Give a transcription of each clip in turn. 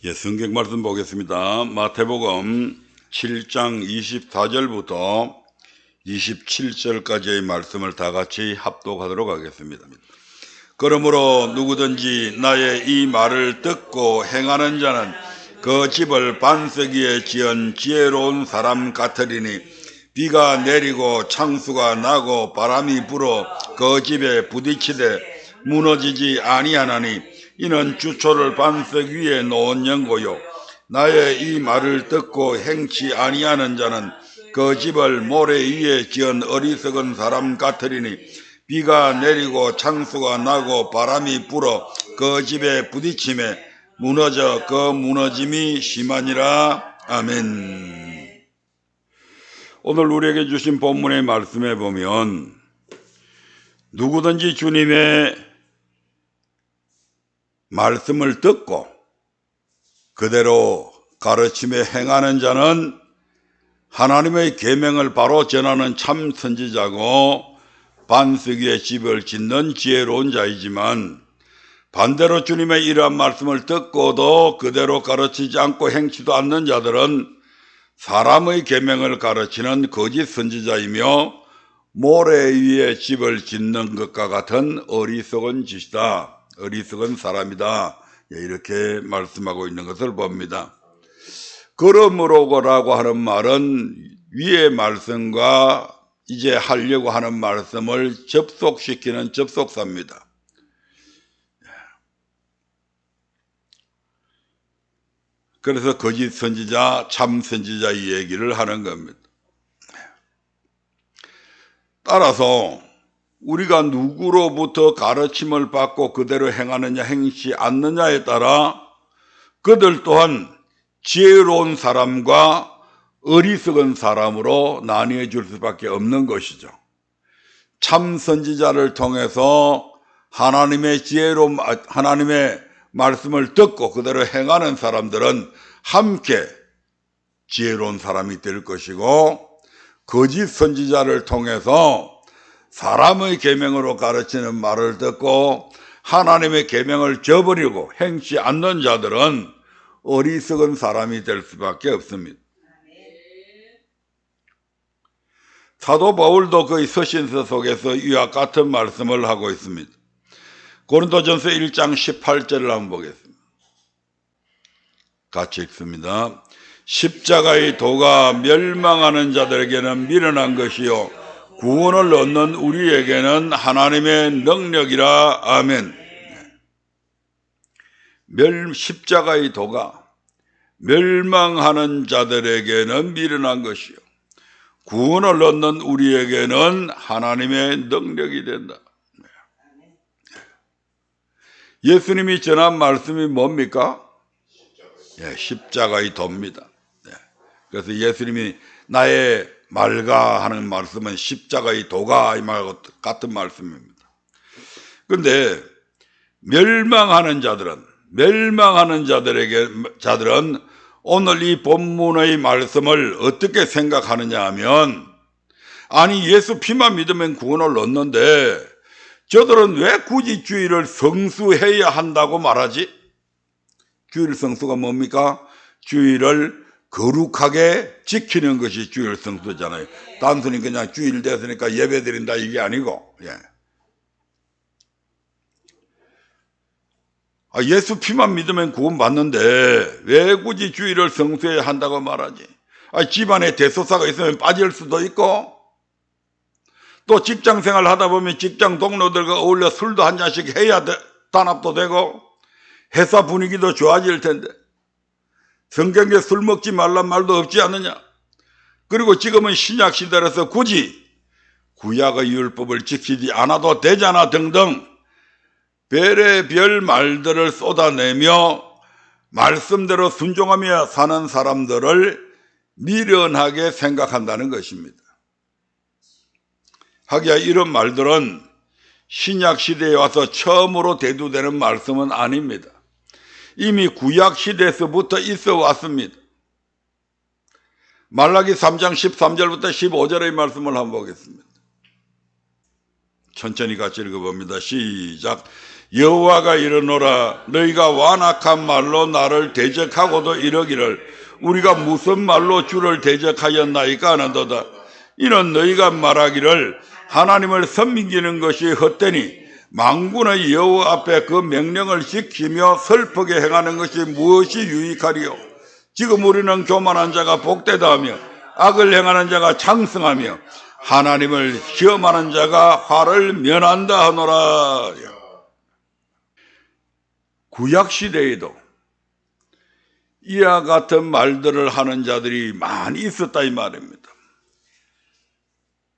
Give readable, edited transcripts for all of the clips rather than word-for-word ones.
예, 성경 말씀 보겠습니다. 마태복음 7장 24절부터 27절까지의 말씀을 다 같이 합독하도록 하겠습니다. 그러므로 누구든지 나의 이 말을 듣고 행하는 자는 그 집을 반석 위에 지은 지혜로운 사람 같으리니 비가 내리고 창수가 나고 바람이 불어 그 집에 부딪히되 무너지지 아니하나니 이는 주초를 반석 위에 놓은 연고요 나의 이 말을 듣고 행치 아니하는 자는 그 집을 모래 위에 지은 어리석은 사람 같으리니 비가 내리고 창수가 나고 바람이 불어 그 집에 부딪힘에 무너져 그 무너짐이 심하니라. 아멘. 오늘 우리에게 주신 본문의 말씀에 보면 누구든지 주님의 말씀을 듣고 그대로 가르침에 행하는 자는 하나님의 계명을 바로 전하는 참 선지자고 반석 위에 집을 짓는 지혜로운 자이지만, 반대로 주님의 이러한 말씀을 듣고도 그대로 가르치지 않고 행치도 않는 자들은 사람의 계명을 가르치는 거짓 선지자이며 모래 위에 집을 짓는 것과 같은 어리석은 짓이다, 어리석은 사람이다, 이렇게 말씀하고 있는 것을 봅니다. 그러므로라고 하는 말은 위의 말씀과 이제 하려고 하는 말씀을 접속시키는 접속사입니다. 그래서 거짓 선지자, 참 선지자 이 얘기를 하는 겁니다. 따라서 우리가 누구로부터 가르침을 받고 그대로 행하느냐 행치 않느냐에 따라 그들 또한 지혜로운 사람과 어리석은 사람으로 나뉘어 줄 수밖에 없는 것이죠. 참 선지자를 통해서 하나님의 지혜로운 하나님의 말씀을 듣고 그대로 행하는 사람들은 함께 지혜로운 사람이 될 것이고, 거짓 선지자를 통해서 사람의 계명으로 가르치는 말을 듣고 하나님의 계명을 저버리고 행치 않는 자들은 어리석은 사람이 될 수밖에 없습니다. 사도 바울도 그의 서신서 속에서 이와 같은 말씀을 하고 있습니다. 고린도전서 1장 18절을 한번 보겠습니다. 같이 읽습니다. 십자가의 도가 멸망하는 자들에게는 미련한 것이요 구원을 얻는 우리에게는 하나님의 능력이라. 아멘. 십자가의 도가 멸망하는 자들에게는 미련한 것이요 구원을 얻는 우리에게는 하나님의 능력이 된다. 예수님이 전한 말씀이 뭡니까? 십자가의 도입니다. 그래서 예수님이 나의 말가 하는 말씀은 십자가의 도가 이 말 같은 말씀입니다. 그런데 멸망하는 자들은 오늘 이 본문의 말씀을 어떻게 생각하느냐 하면, 아니 예수 피만 믿으면 구원을 얻는데 저들은 왜 굳이 주일을 성수해야 한다고 말하지? 주일 성수가 뭡니까? 주일을 거룩하게 지키는 것이 주일 성수잖아요. 단순히 그냥 주일 됐으니까 예배 드린다 이게 아니고, 예수 피만 믿으면 구원 받는데 왜 굳이 주일을 성수해야 한다고 말하지? 집안에 대소사가 있으면 빠질 수도 있고, 또 직장 생활 하다 보면 직장 동료들과 어울려 술도 한 잔씩 해야 단합도 되고 회사 분위기도 좋아질 텐데 성경에 술 먹지 말란 말도 없지 않느냐? 그리고 지금은 신약 시대라서 굳이 구약의 율법을 지키지 않아도 되잖아 등등 별의별 말들을 쏟아내며 말씀대로 순종하며 사는 사람들을 미련하게 생각한다는 것입니다. 하기야 이런 말들은 신약 시대에 와서 처음으로 대두되는 말씀은 아닙니다. 이미 구약 시대에서부터 있어 왔습니다. 말라기 3장 13절부터 15절의 말씀을 한번 보겠습니다. 천천히 같이 읽어봅니다. 시작. 여호와가 이르노라 너희가 완악한 말로 나를 대적하고도 이러기를 우리가 무슨 말로 주를 대적하였나이까 하는도다. 이는 너희가 말하기를 하나님을 섬기는 것이 헛되니 만군의 여호와 앞에 그 명령을 지키며 슬프게 행하는 것이 무엇이 유익하리요. 지금 우리는 교만한 자가 복되다 하며 악을 행하는 자가 창승하며 하나님을 시험하는 자가 화를 면한다 하노라. 구약시대에도 이와 같은 말들을 하는 자들이 많이 있었다 이 말입니다.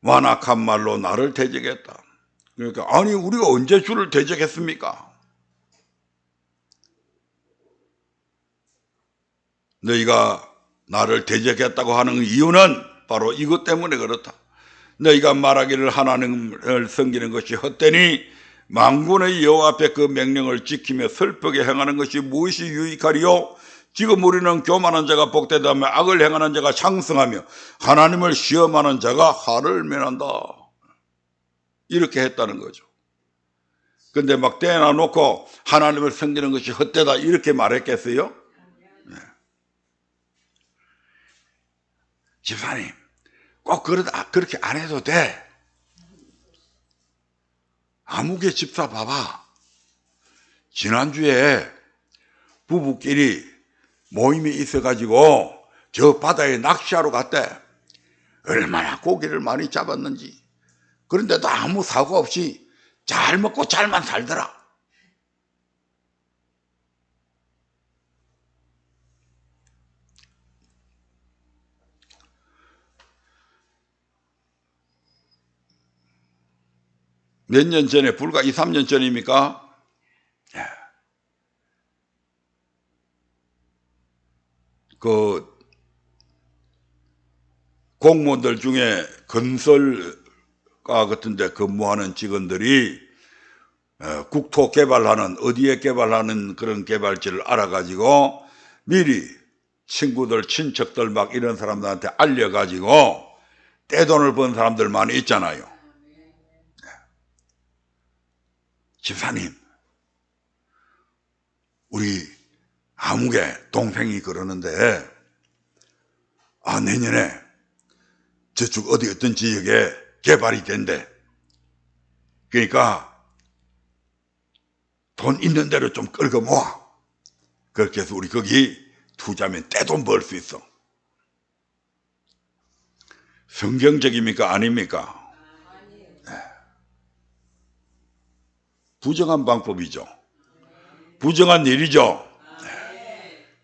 완악한 말로 나를 대적했다. 그러니까 아니 우리가 언제 주를 대적했습니까? 너희가 나를 대적했다고 하는 이유는 바로 이것 때문에 그렇다. 너희가 말하기를 하나님을 섬기는 것이 헛되니 만군의 여호와 앞에 그 명령을 지키며 슬프게 행하는 것이 무엇이 유익하리요. 지금 우리는 교만한 자가 복되다며 악을 행하는 자가 창승하며 하나님을 시험하는 자가 화를 면한다. 이렇게 했다는 거죠. 근데 막 떼어놔 놓고 하나님을 섬기는 것이 헛되다 이렇게 말했겠어요? 네. 집사님 꼭 그렇게 안 해도 돼. 아무개 집사 봐봐. 지난주에 부부끼리 모임이 있어가지고 저 바다에 낚시하러 갔대. 얼마나 고기를 많이 잡았는지. 그런데도 아무 사고 없이 잘 먹고 잘만 살더라. 몇 년 전에 불과 2, 3년 전입니까? 그 공무원들 중에 건설가 같은 데 근무하는 직원들이 국토 개발하는 어디에 개발하는 그런 개발지를 알아가지고 미리 친구들 친척들 막 이런 사람들한테 알려가지고 떼돈을 번 사람들 많이 있잖아요. 집사님 우리 아무개 동생이 그러는데 내년에 저쪽 어떤 지역에 개발이 된대. 그러니까 돈 있는 대로 좀 끌고 모아. 그렇게 해서 우리 거기 투자하면 떼돈 벌 수 있어. 성경적입니까 아닙니까? 네. 부정한 방법이죠. 부정한 일이죠. 네.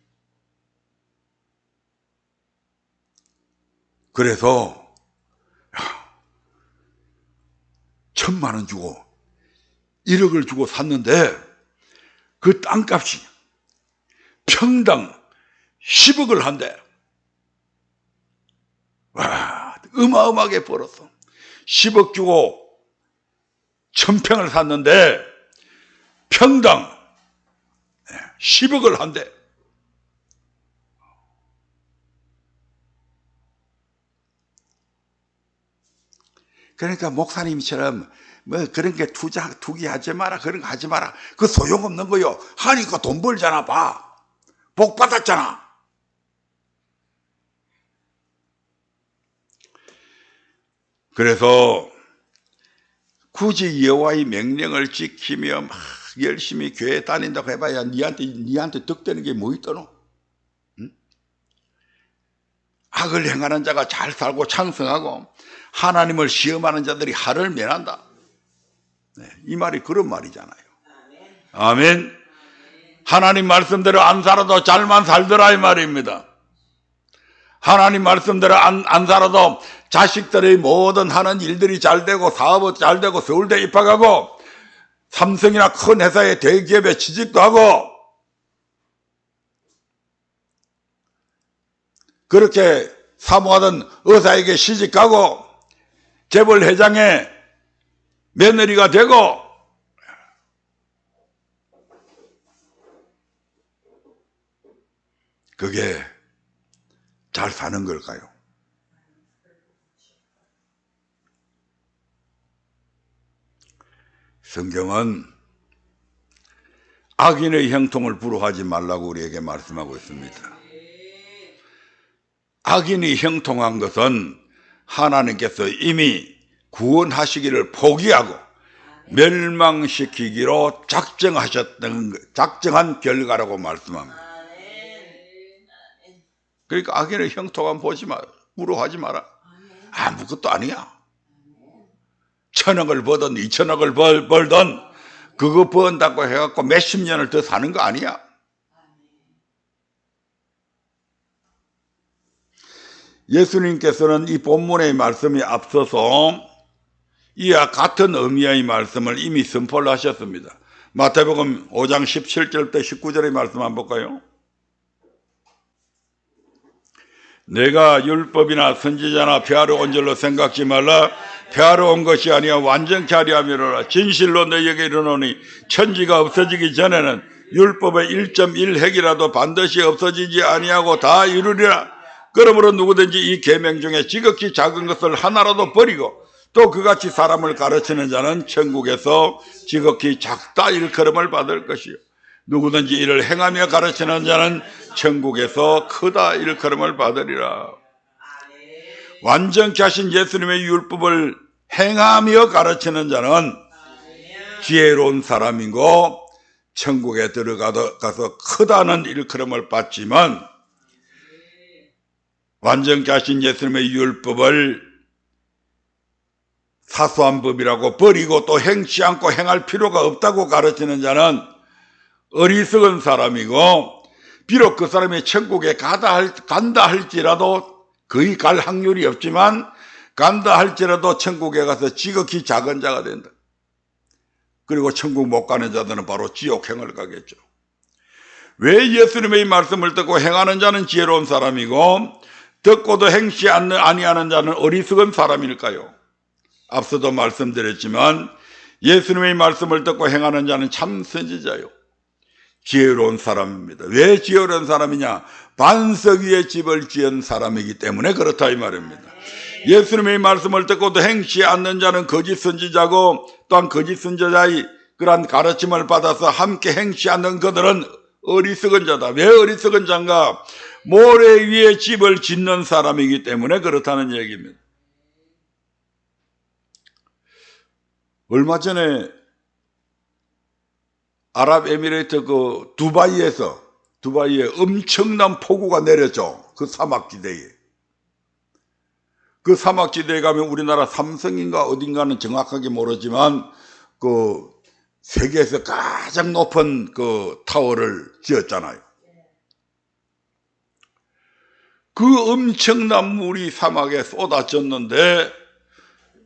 그래서 1,000만 원 주고 1억을 주고 샀는데 그 땅값이 평당 10억을 한대. 와, 어마어마하게 벌었어. 10억 주고 1,000평을 샀는데 평당 10억을 한대. 그러니까 목사님처럼 뭐 그런 게 투기하지 마라 그런 거 하지 마라. 그 소용없는 거요. 하니까 돈 벌잖아. 봐. 복 받았잖아. 그래서 굳이 여호와의 명령을 지키며 막 열심히 교회 다닌다고 해봐야 니한테 득되는 게 뭐 있더노? 응? 악을 행하는 자가 잘 살고 창성하고 하나님을 시험하는 자들이 화를 면한다. 네, 이 말이 그런 말이잖아요. 아멘. 하나님 말씀대로 안 살아도 잘만 살더라 이 말입니다. 하나님 말씀대로 안 살아도 자식들의 모든 하는 일들이 잘 되고 사업은 잘 되고 서울대 입학하고 삼성이나 큰 회사의 대기업에 취직도 하고 그렇게 사모하던 의사에게 시집가고 재벌 회장의 며느리가 되고 그게 잘 사는 걸까요? 성경은 악인의 형통을 부러워하지 말라고 우리에게 말씀하고 있습니다. 악인이 형통한 것은 하나님께서 이미 구원하시기를 포기하고 멸망시키기로 작정한 결과라고 말씀합니다. 그러니까 악인의 형통함 보지 마라. 부러워하지 마라. 아무것도 아니야. 1,000억을 벌든 2,000억을 벌든 그거 번다고 해갖고 몇십 년을 더 사는 거 아니야. 예수님께서는 이 본문의 말씀이 앞서서 이와 같은 의미의 말씀을 이미 선포를 하셨습니다. 마태복음 5장 17절부터 19절의 말씀 한번 볼까요? 내가 율법이나 선지자나 폐하러 온 줄로 생각지 말라. 폐하러 온 것이 아니야 완전케 하려 함이로라. 진실로 너희에게 이르노니 천지가 없어지기 전에는 율법의 1.1핵이라도 반드시 없어지지 아니하고 다 이루리라. 그러므로 누구든지 이 계명 중에 지극히 작은 것을 하나라도 버리고 또 그같이 사람을 가르치는 자는 천국에서 지극히 작다 일컬음을 받을 것이요 누구든지 이를 행하며 가르치는 자는 천국에서 크다 일컬음을 받으리라. 완전케 하신 예수님의 율법을 행하며 가르치는 자는 지혜로운 사람이고 천국에 들어가서 크다는 일컬음을 받지만 완전케 하신 예수님의 율법을 사소한 법이라고 버리고 또 행치 않고 행할 필요가 없다고 가르치는 자는 어리석은 사람이고 비록 그 사람이 천국에 간다 할지라도 거의 갈 확률이 없지만 간다 할지라도 천국에 가서 지극히 작은 자가 된다. 그리고 천국 못 가는 자들은 바로 지옥행을 가겠죠. 왜 예수님의 말씀을 듣고 행하는 자는 지혜로운 사람이고 듣고도 행치 아니하는 자는 어리석은 사람일까요? 앞서도 말씀드렸지만 예수님의 말씀을 듣고 행하는 자는 참 선지자요. 지혜로운 사람입니다. 왜 지혜로운 사람이냐? 반석 위에 집을 지은 사람이기 때문에 그렇다 이 말입니다. 예수님의 말씀을 듣고도 행치 않는 자는 거짓 선지자고 또한 거짓 선지자의 그러한 가르침을 받아서 함께 행치 않는 그들은 어리석은 자다. 왜 어리석은 자인가? 모래 위에 집을 짓는 사람이기 때문에 그렇다는 얘기입니다. 얼마 전에 아랍에미레이트 그 두바이에 엄청난 폭우가 내렸죠. 그 사막지대에. 그 사막지대에 가면 우리나라 삼성인가 어딘가는 정확하게 모르지만 그 세계에서 가장 높은 그 타워를 지었잖아요. 그 엄청난 물이 사막에 쏟아졌는데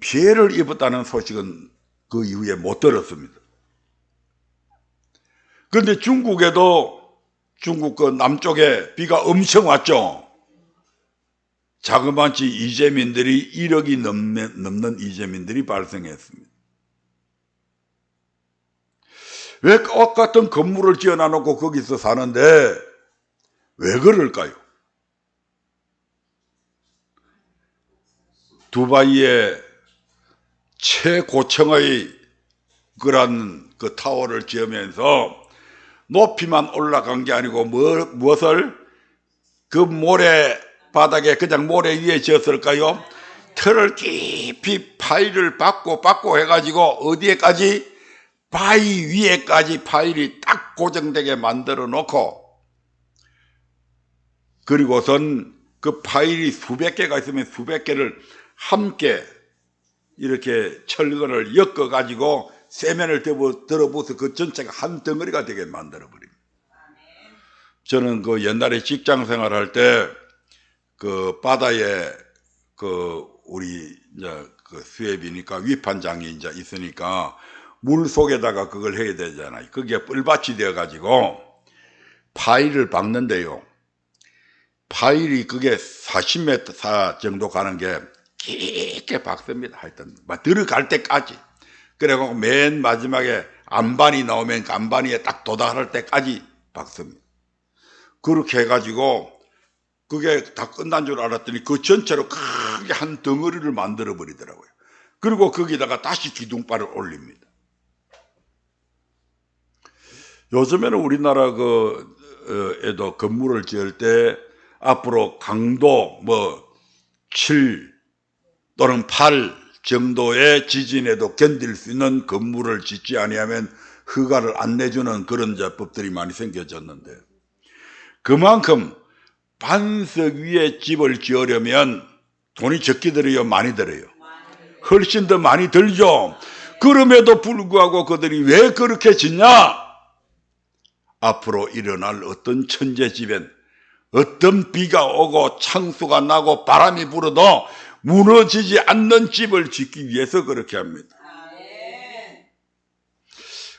피해를 입었다는 소식은 그 이후에 못 들었습니다. 그런데 중국에도 중국 그 남쪽에 비가 엄청 왔죠. 자그마치 이재민들이 1억이 넘는 이재민들이 발생했습니다. 왜 똑같은 건물을 지어놔놓고 거기서 사는데 왜 그럴까요? 두바이에 최고층의 그런 그 타워를 지으면서 높이만 올라간 게 아니고 무엇을 그 모래 바닥에 그냥 모래 위에 지었을까요? 틀을 깊이 파일을 받고 해가지고 어디에까지? 바위 위에까지 파일이 딱 고정되게 만들어 놓고 그리고선 그 파일이 수백 개가 있으면 수백 개를 함께 이렇게 철근을 엮어가지고 세면을 들어부어서 그 전체가 한 덩어리가 되게 만들어버립니다. 저는 그 옛날에 직장 생활할 때 그 바다에 그 우리 이제 그 수협이니까 위판장이 이제 있으니까 물 속에다가 그걸 해야 되잖아요. 그게 뿔밭이 되어가지고 파일을 박는데요. 파일이 그게 40m 정도 가는 게 깊게 박습니다. 하여튼 들어갈 때까지. 그래갖고 맨 마지막에 안반이 나오면 안반이에 딱 도달할 때까지 박습니다. 그렇게 해가지고 그게 다 끝난 줄 알았더니 그 전체로 크게 한 덩어리를 만들어 버리더라고요. 그리고 거기다가 다시 기둥발을 올립니다. 요즘에는 우리나라 에도 건물을 지을 때 앞으로 강도 7 또는 8 정도의 지진에도 견딜 수 있는 건물을 짓지 아니하면 허가를 안 내주는 그런 법들이 많이 생겨졌는데, 그만큼 반석 위에 집을 지으려면 돈이 적게 들어요, 많이 들어요? 훨씬 더 많이 들죠. 그럼에도 불구하고 그들이 왜 그렇게 짓냐? 앞으로 일어날 어떤 천재지변, 어떤 비가 오고 창수가 나고 바람이 불어도 무너지지 않는 집을 짓기 위해서 그렇게 합니다.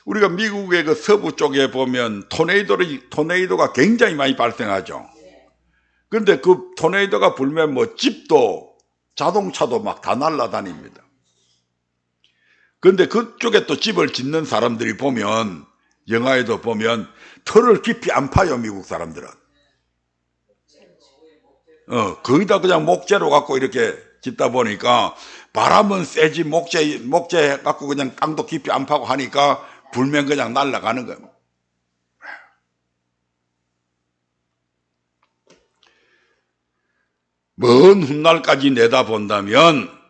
우리가 미국의 그 서부 쪽에 보면 토네이도가 굉장히 많이 발생하죠. 그런데 그 토네이도가 불면 집도 자동차도 막 다 날아다닙니다. 그런데 그쪽에 또 집을 짓는 사람들이 보면, 영화에도 보면 털을 깊이 안 파요, 미국 사람들은. 거기다 그냥 목재로 갖고 이렇게 짓다 보니까 바람은 세지 목재 갖고 그냥 땅도 깊이 안 파고 하니까 불면 그냥 날아가는 거예요. 먼 훗날까지 내다본다면,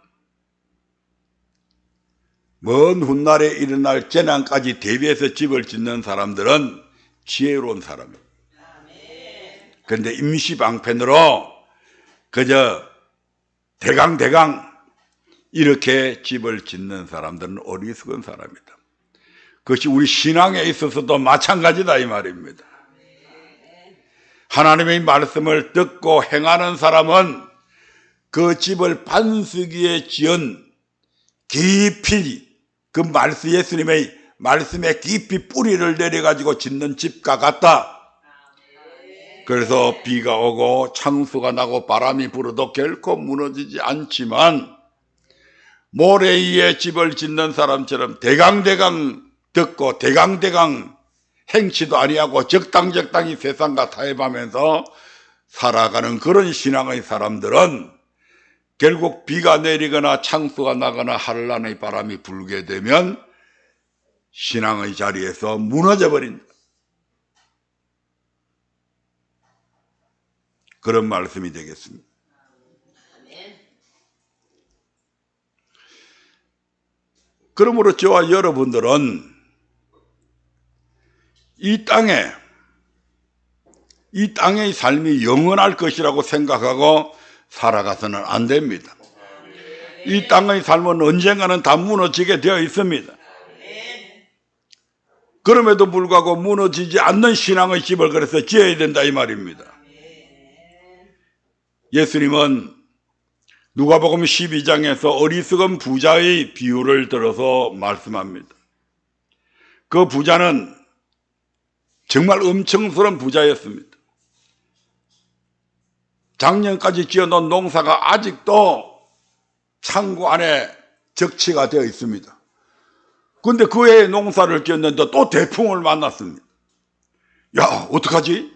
먼 훗날에 일어날 재난까지 대비해서 집을 짓는 사람들은 지혜로운 사람이에요. 그런데 임시방편으로 그저 대강 이렇게 집을 짓는 사람들은 어리석은 사람이다. 그것이 우리 신앙에 있어서도 마찬가지다 이 말입니다. 하나님의 말씀을 듣고 행하는 사람은 그 집을 반석 위에 지은 깊이 그 예수님의 말씀에 깊이 뿌리를 내려가지고 짓는 집과 같다. 그래서 비가 오고 창수가 나고 바람이 불어도 결코 무너지지 않지만, 모래 위에 집을 짓는 사람처럼 대강 듣고 대강 행치도 아니하고 적당히 세상과 타협하면서 살아가는 그런 신앙의 사람들은 결국 비가 내리거나 창수가 나거나 한란의 바람이 불게 되면 신앙의 자리에서 무너져 버린다. 그런 말씀이 되겠습니다. 그러므로 저와 여러분들은 이 땅의 삶이 영원할 것이라고 생각하고 살아가서는 안 됩니다. 이 땅의 삶은 언젠가는 다 무너지게 되어 있습니다. 그럼에도 불구하고 무너지지 않는 신앙의 집을 그래서 지어야 된다 이 말입니다. 예수님은 누가복음 12장에서 어리석은 부자의 비유를 들어서 말씀합니다. 그 부자는 정말 엄청스러운 부자였습니다. 작년까지 지어놓은 농사가 아직도 창고 안에 적치가 되어 있습니다. 그런데 그 해에 농사를 지었는데 또 대풍을 만났습니다. 야, 어떡하지?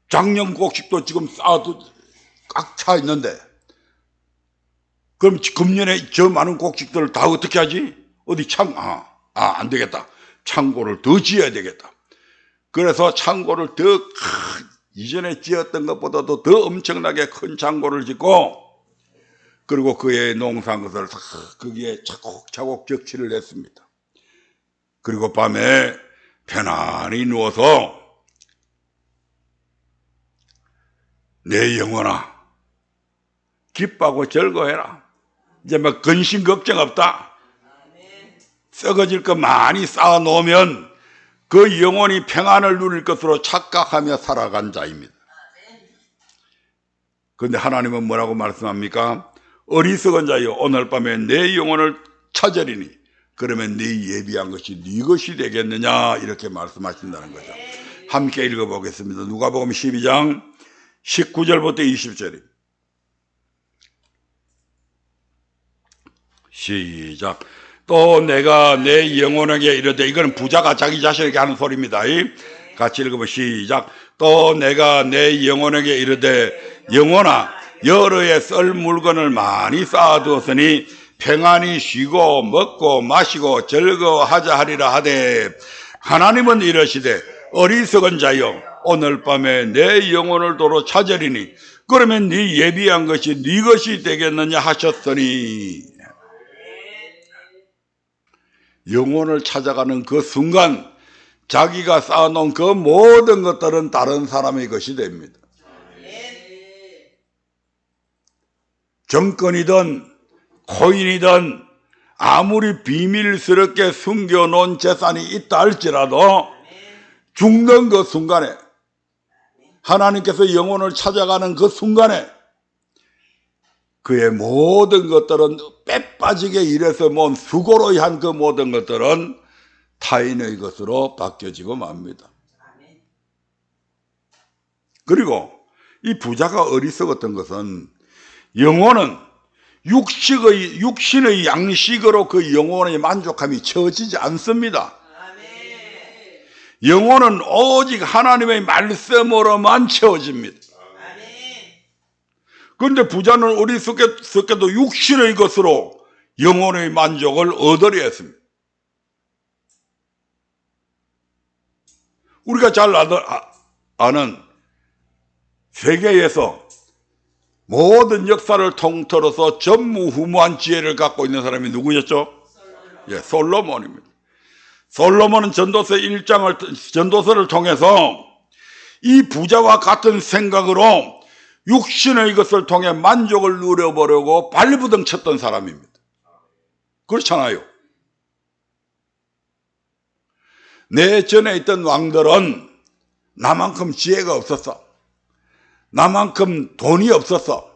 작년 곡식도 지금 쌓아도 꽉 차 있는데, 그럼 금년에 저 많은 곡식들을 다 어떻게 하지? 어디 안 되겠다. 창고를 더 지어야 되겠다. 그래서 창고를 이전에 지었던 것보다도 더 엄청나게 큰 창고를 짓고, 그리고 그의 농사한 것을 거기에 차곡차곡 적치를 했습니다. 그리고 밤에 편안히 누워서 내 영혼아 기뻐하고 즐거워해라. 이제 근심 걱정 없다. 썩어질 거 많이 쌓아놓으면 그 영혼이 평안을 누릴 것으로 착각하며 살아간 자입니다. 그런데 하나님은 뭐라고 말씀합니까? 어리석은 자여, 오늘 밤에 내 영혼을 찾으리니 그러면 네 예비한 것이 네 것이 되겠느냐, 이렇게 말씀하신다는 거죠. 함께 읽어보겠습니다. 누가복음 12장 19절부터 20절입니다. 시작. 또 내가 내 영혼에게 이르되, 이거는 부자가 자기 자신에게 하는 소리입니다. 같이 읽어보면 시작. 또 내가 내 영혼에게 이르되, 영혼아 여러 해 썰 물건을 많이 쌓아두었으니 평안히 쉬고 먹고 마시고 즐거워하자 하리라 하되, 하나님은 이러시되 어리석은 자여 오늘 밤에 내 영혼을 도로 찾으리니 그러면 네 예비한 것이 네 것이 되겠느냐 하셨더니, 영혼을 찾아가는 그 순간 자기가 쌓아놓은 그 모든 것들은 다른 사람의 것이 됩니다. 정권이든 코인이든 아무리 비밀스럽게 숨겨놓은 재산이 있다 할지라도 죽는 그 순간에, 하나님께서 영혼을 찾아가는 그 순간에 그의 모든 것들은 빼빠지게 일해서 모은 수고로 한 그 모든 것들은 타인의 것으로 바뀌어지고 맙니다. 그리고 이 부자가 어리석었던 것은, 영혼은 육신의 양식으로 그 영혼의 만족함이 채워지지 않습니다. 영혼은 오직 하나님의 말씀으로만 채워집니다. 그런데 부자는 어리석게도 육신의 것으로 영혼의 만족을 얻으려 했습니다. 우리가 잘 아는 세계에서 모든 역사를 통틀어서 전무후무한 지혜를 갖고 있는 사람이 누구였죠? 솔로몬입니다. 솔로몬은 전도서를 통해서 이 부자와 같은 생각으로 육신의 것을 통해 만족을 누려보려고 발부둥 쳤던 사람입니다. 그렇잖아요. 내 전에 있던 왕들은 나만큼 지혜가 없었어. 나만큼 돈이 없었어.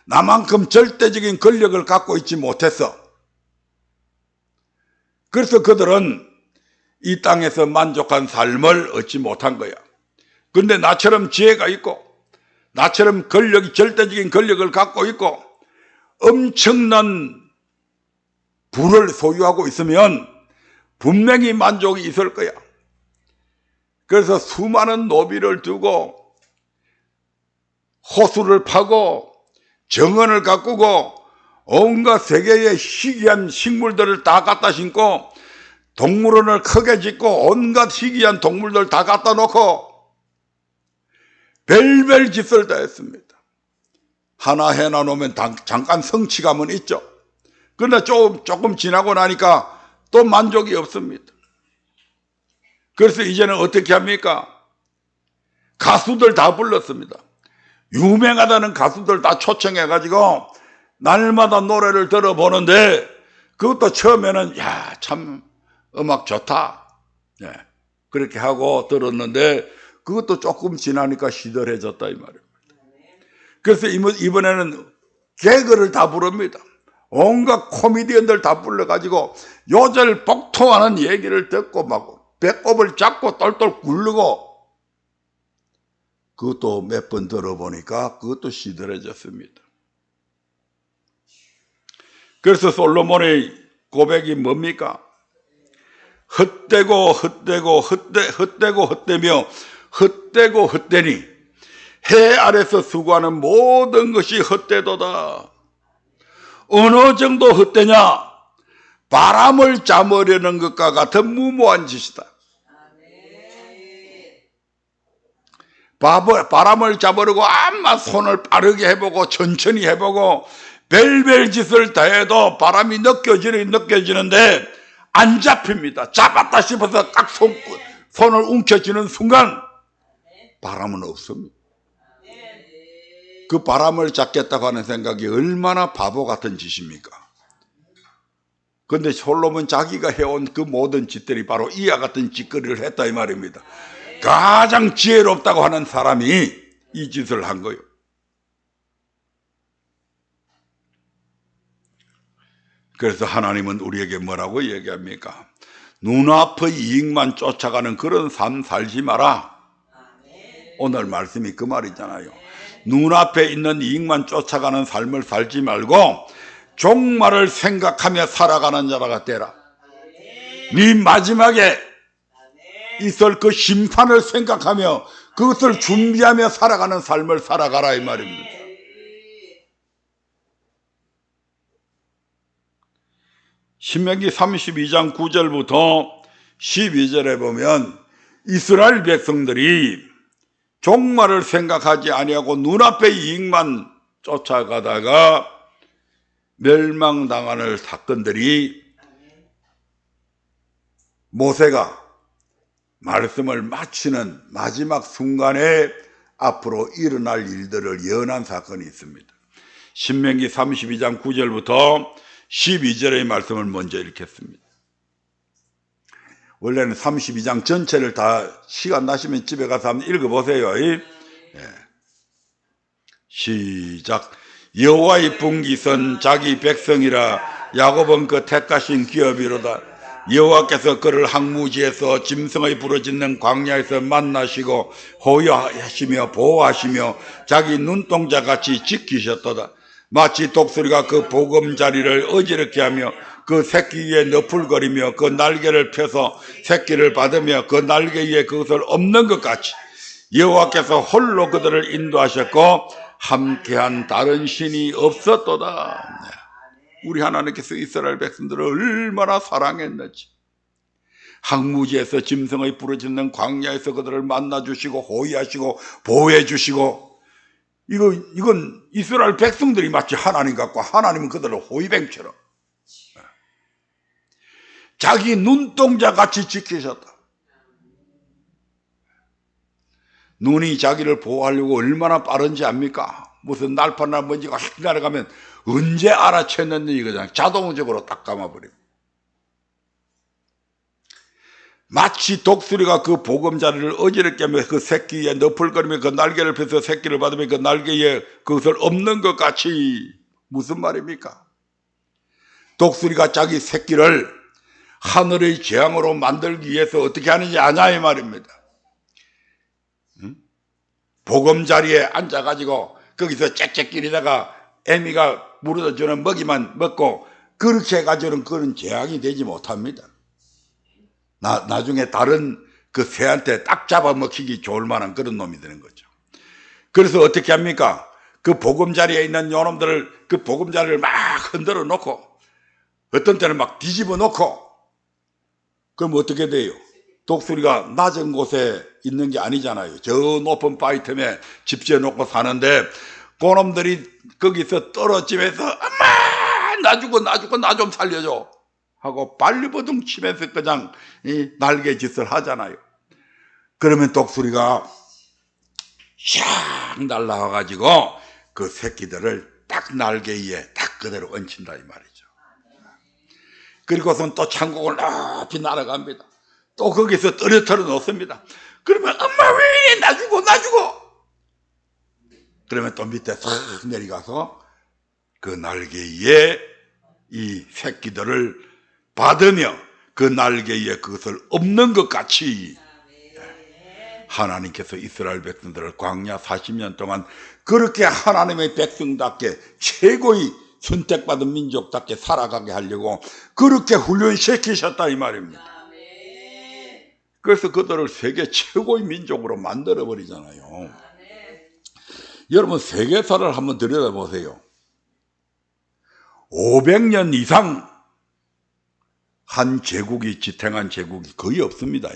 나만큼 절대적인 권력을 갖고 있지 못했어. 그래서 그들은 이 땅에서 만족한 삶을 얻지 못한 거야. 그런데 나처럼 지혜가 있고, 나처럼 절대적인 권력을 갖고 있고, 엄청난 부를 소유하고 있으면 분명히 만족이 있을 거야. 그래서 수많은 노비를 두고 호수를 파고 정원을 가꾸고 온갖 세계의 희귀한 식물들을 다 갖다 심고 동물원을 크게 짓고 온갖 희귀한 동물들 다 갖다 놓고 별별 짓을 다 했습니다. 하나 해놔놓으면 잠깐 성취감은 있죠. 그러나 조금 지나고 나니까 또 만족이 없습니다. 그래서 이제는 어떻게 합니까? 가수들 다 불렀습니다. 유명하다는 가수들 다 초청해가지고 날마다 노래를 들어보는데, 그것도 처음에는 참 음악 좋다, 그렇게 하고 들었는데 그것도 조금 지나니까 시들해졌다 이 말입니다. 그래서 이번에는 개그를 다 부릅니다. 온갖 코미디언들 다 불러가지고 요절복통하는 얘기를 듣고 막 배꼽을 잡고 똘똘 굴르고, 그것도 몇 번 들어보니까 그것도 시들해졌습니다. 그래서 솔로몬의 고백이 뭡니까? 헛되고 헛되니 해 아래서 수고하는 모든 것이 헛되도다. 어느 정도 헛되냐? 바람을 잡으려는 것과 같은 무모한 짓이다. 바람을 잡으려고 암만 손을 빠르게 해보고 천천히 해보고 별별 짓을 다 해도 바람이 느껴지는데 안 잡힙니다. 잡았다 싶어서 딱 손을 움켜쥐는 순간 바람은 없습니다. 그 바람을 잡겠다고 하는 생각이 얼마나 바보 같은 짓입니까? 그런데 솔로몬 자기가 해온 그 모든 짓들이 바로 이와 같은 짓거리를 했다 이 말입니다. 가장 지혜롭다고 하는 사람이 이 짓을 한 거예요. 그래서 하나님은 우리에게 뭐라고 얘기합니까? 눈앞의 이익만 쫓아가는 그런 삶 살지 마라. 오늘 말씀이 그 말이잖아요. 눈앞에 있는 이익만 쫓아가는 삶을 살지 말고 종말을 생각하며 살아가는 자가 되라. 네 마지막에 있을 그 심판을 생각하며 그것을 준비하며 살아가는 삶을 살아가라 이 말입니다. 신명기 32장 9절부터 12절에 보면 이스라엘 백성들이 종말을 생각하지 아니하고 눈앞의 이익만 쫓아가다가 멸망당하는 사건들이 모세가 말씀을 마치는 마지막 순간에 앞으로 일어날 일들을 예언한 사건이 있습니다. 신명기 32장 9절부터 12절의 말씀을 먼저 읽겠습니다. 원래는 32장 전체를 다 시간 나시면 집에 가서 한번 읽어보세요. 시작. 여호와의 분깃은 자기 백성이라 야곱은 그 택하신 기업이로다. 여호와께서 그를 항무지에서 짐승의 부르짖는 광야에서 만나시고 호위하시며 보호하시며 자기 눈동자같이 지키셨도다. 마치 독수리가 그 보금자리를 어지럽게 하며 그 새끼 위에 너풀거리며 그 날개를 펴서 새끼를 받으며 그 날개 위에 그것을 엎는 것 같이 여호와께서 홀로 그들을 인도하셨고 함께한 다른 신이 없었도다. 우리 하나님께서 이스라엘 백성들을 얼마나 사랑했는지, 항무지에서 짐승의 부르짖는 광야에서 그들을 만나주시고 호위하시고 보호해주시고, 이건 이스라엘 백성들이 마치 하나님 같고 하나님은 그들을 호위병처럼 자기 눈동자같이 지키셨다. 눈이 자기를 보호하려고 얼마나 빠른지 압니까? 무슨 날파나 먼지가 확 날아가면 언제 알아챘는지 이거잖아요. 자동적으로 딱 감아버립니다. 마치 독수리가 그 보금자리를 어지럽게 하며 그 새끼 위에 너풀거리며 그 날개를 펴서 새끼를 받으며 그 날개에 그것을 엎는 것 같이. 무슨 말입니까? 독수리가 자기 새끼를 하늘의 재앙으로 만들기 위해서 어떻게 하는지 아냐 이 말입니다. 보금자리에 앉아가지고 거기서 짹짹거리다가 애미가 물어다 주는 먹이만 먹고 그렇게 해가지고는 그런 재앙이 되지 못합니다. 나중에 다른 그 새한테 딱 잡아먹히기 좋을 만한 그런 놈이 되는 거죠. 그래서 어떻게 합니까? 그 보금자리에 있는 요놈들을 그 보금자리를 막 흔들어 놓고 어떤 때는 막 뒤집어 놓고 그럼 어떻게 돼요? 독수리가 낮은 곳에 있는 게 아니잖아요. 저 높은 바위 틈에 집 지어놓고 사는데 그놈들이 거기서 떨어지면서 엄마 나 죽어 나 좀 살려줘 하고 발리버둥 치면서 그냥 이 날개짓을 하잖아요. 그러면 독수리가 샥 날라와가지고 그 새끼들을 딱 날개 위에 딱 그대로 얹힌다 이 말이죠. 그리고선 또 창공을 높이 날아갑니다. 또 거기서 떨어뜨려 놓습니다. 그러면 엄마 왜 나 죽어 그러면 또 밑에 싹 내려가서 그 날개 위에 이 새끼들을 받으며 그 날개 위에 그것을 엎는 것 같이 하나님께서 이스라엘 백성들을 광야 40년 동안 그렇게 하나님의 백성답게 최고의 선택받은 민족답게 살아가게 하려고 그렇게 훈련시키셨다 이 말입니다. 그래서 그들을 세계 최고의 민족으로 만들어버리잖아요. 여러분 세계사를 한번 들여다보세요. 500년 이상 한 제국이 지탱한 제국이 거의 없습니다.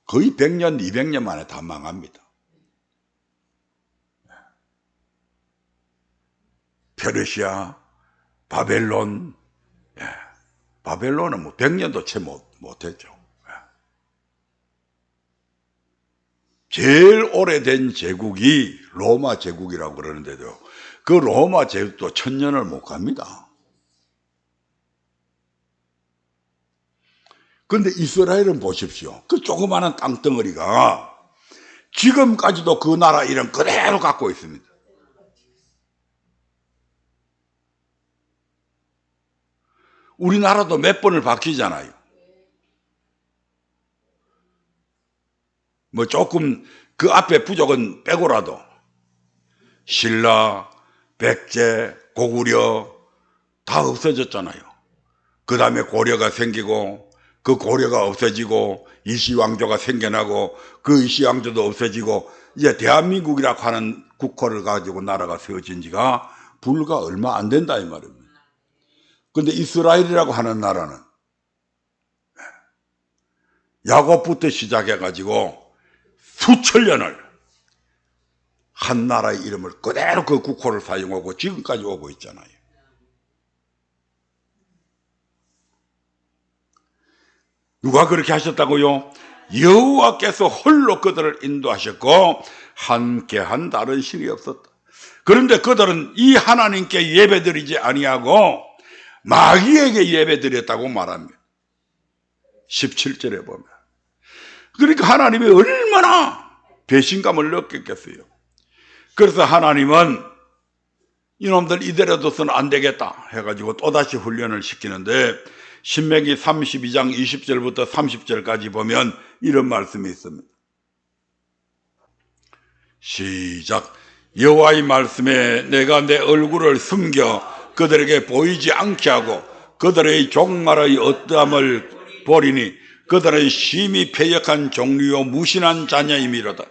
거의 100년, 200년 만에 다 망합니다. 페르시아, 바벨론, 바벨론은 뭐 100년도 채 못했죠. 제일 오래된 제국이 로마 제국이라고 그러는데도 그 로마 제국도 1000년을 못 갑니다. 그런데 이스라엘은 보십시오. 그 조그마한 땅덩어리가 지금까지도 그 나라 이름 그대로 갖고 있습니다. 우리나라도 몇 번을 바뀌잖아요. 뭐 조금 그 앞에 부족은 빼고라도 신라, 백제, 고구려 다 없어졌잖아요. 그 다음에 고려가 생기고 그 고려가 없어지고 이시왕조가 생겨나고 그 이시왕조도 없어지고 이제 대한민국이라고 하는 국호를 가지고 나라가 세워진 지가 불과 얼마 안 된다 이 말입니다. 그런데 이스라엘이라고 하는 나라는 야곱부터 시작해가지고 수천 년을 한 나라의 이름을 그대로 그 국호를 사용하고 지금까지 오고 있잖아요. 누가 그렇게 하셨다고요? 여호와께서 홀로 그들을 인도하셨고 함께한 다른 신이 없었다. 그런데 그들은 이 하나님께 예배드리지 아니하고 마귀에게 예배드렸다고 말합니다. 17절에 보면. 그러니까 하나님이 얼마나 배신감을 느꼈겠어요. 그래서 하나님은 이놈들 이대로 둬서는 안 되겠다 해가지고 또다시 훈련을 시키는데 신명기 32장 20절부터 30절까지 보면 이런 말씀이 있습니다. 시작. 여호와의 말씀에 내가 내 얼굴을 숨겨 그들에게 보이지 않게 하고 그들의 종말의 어떠함을 보리니 그들은 심히 패역한 종류요 무신한 자녀이미로다.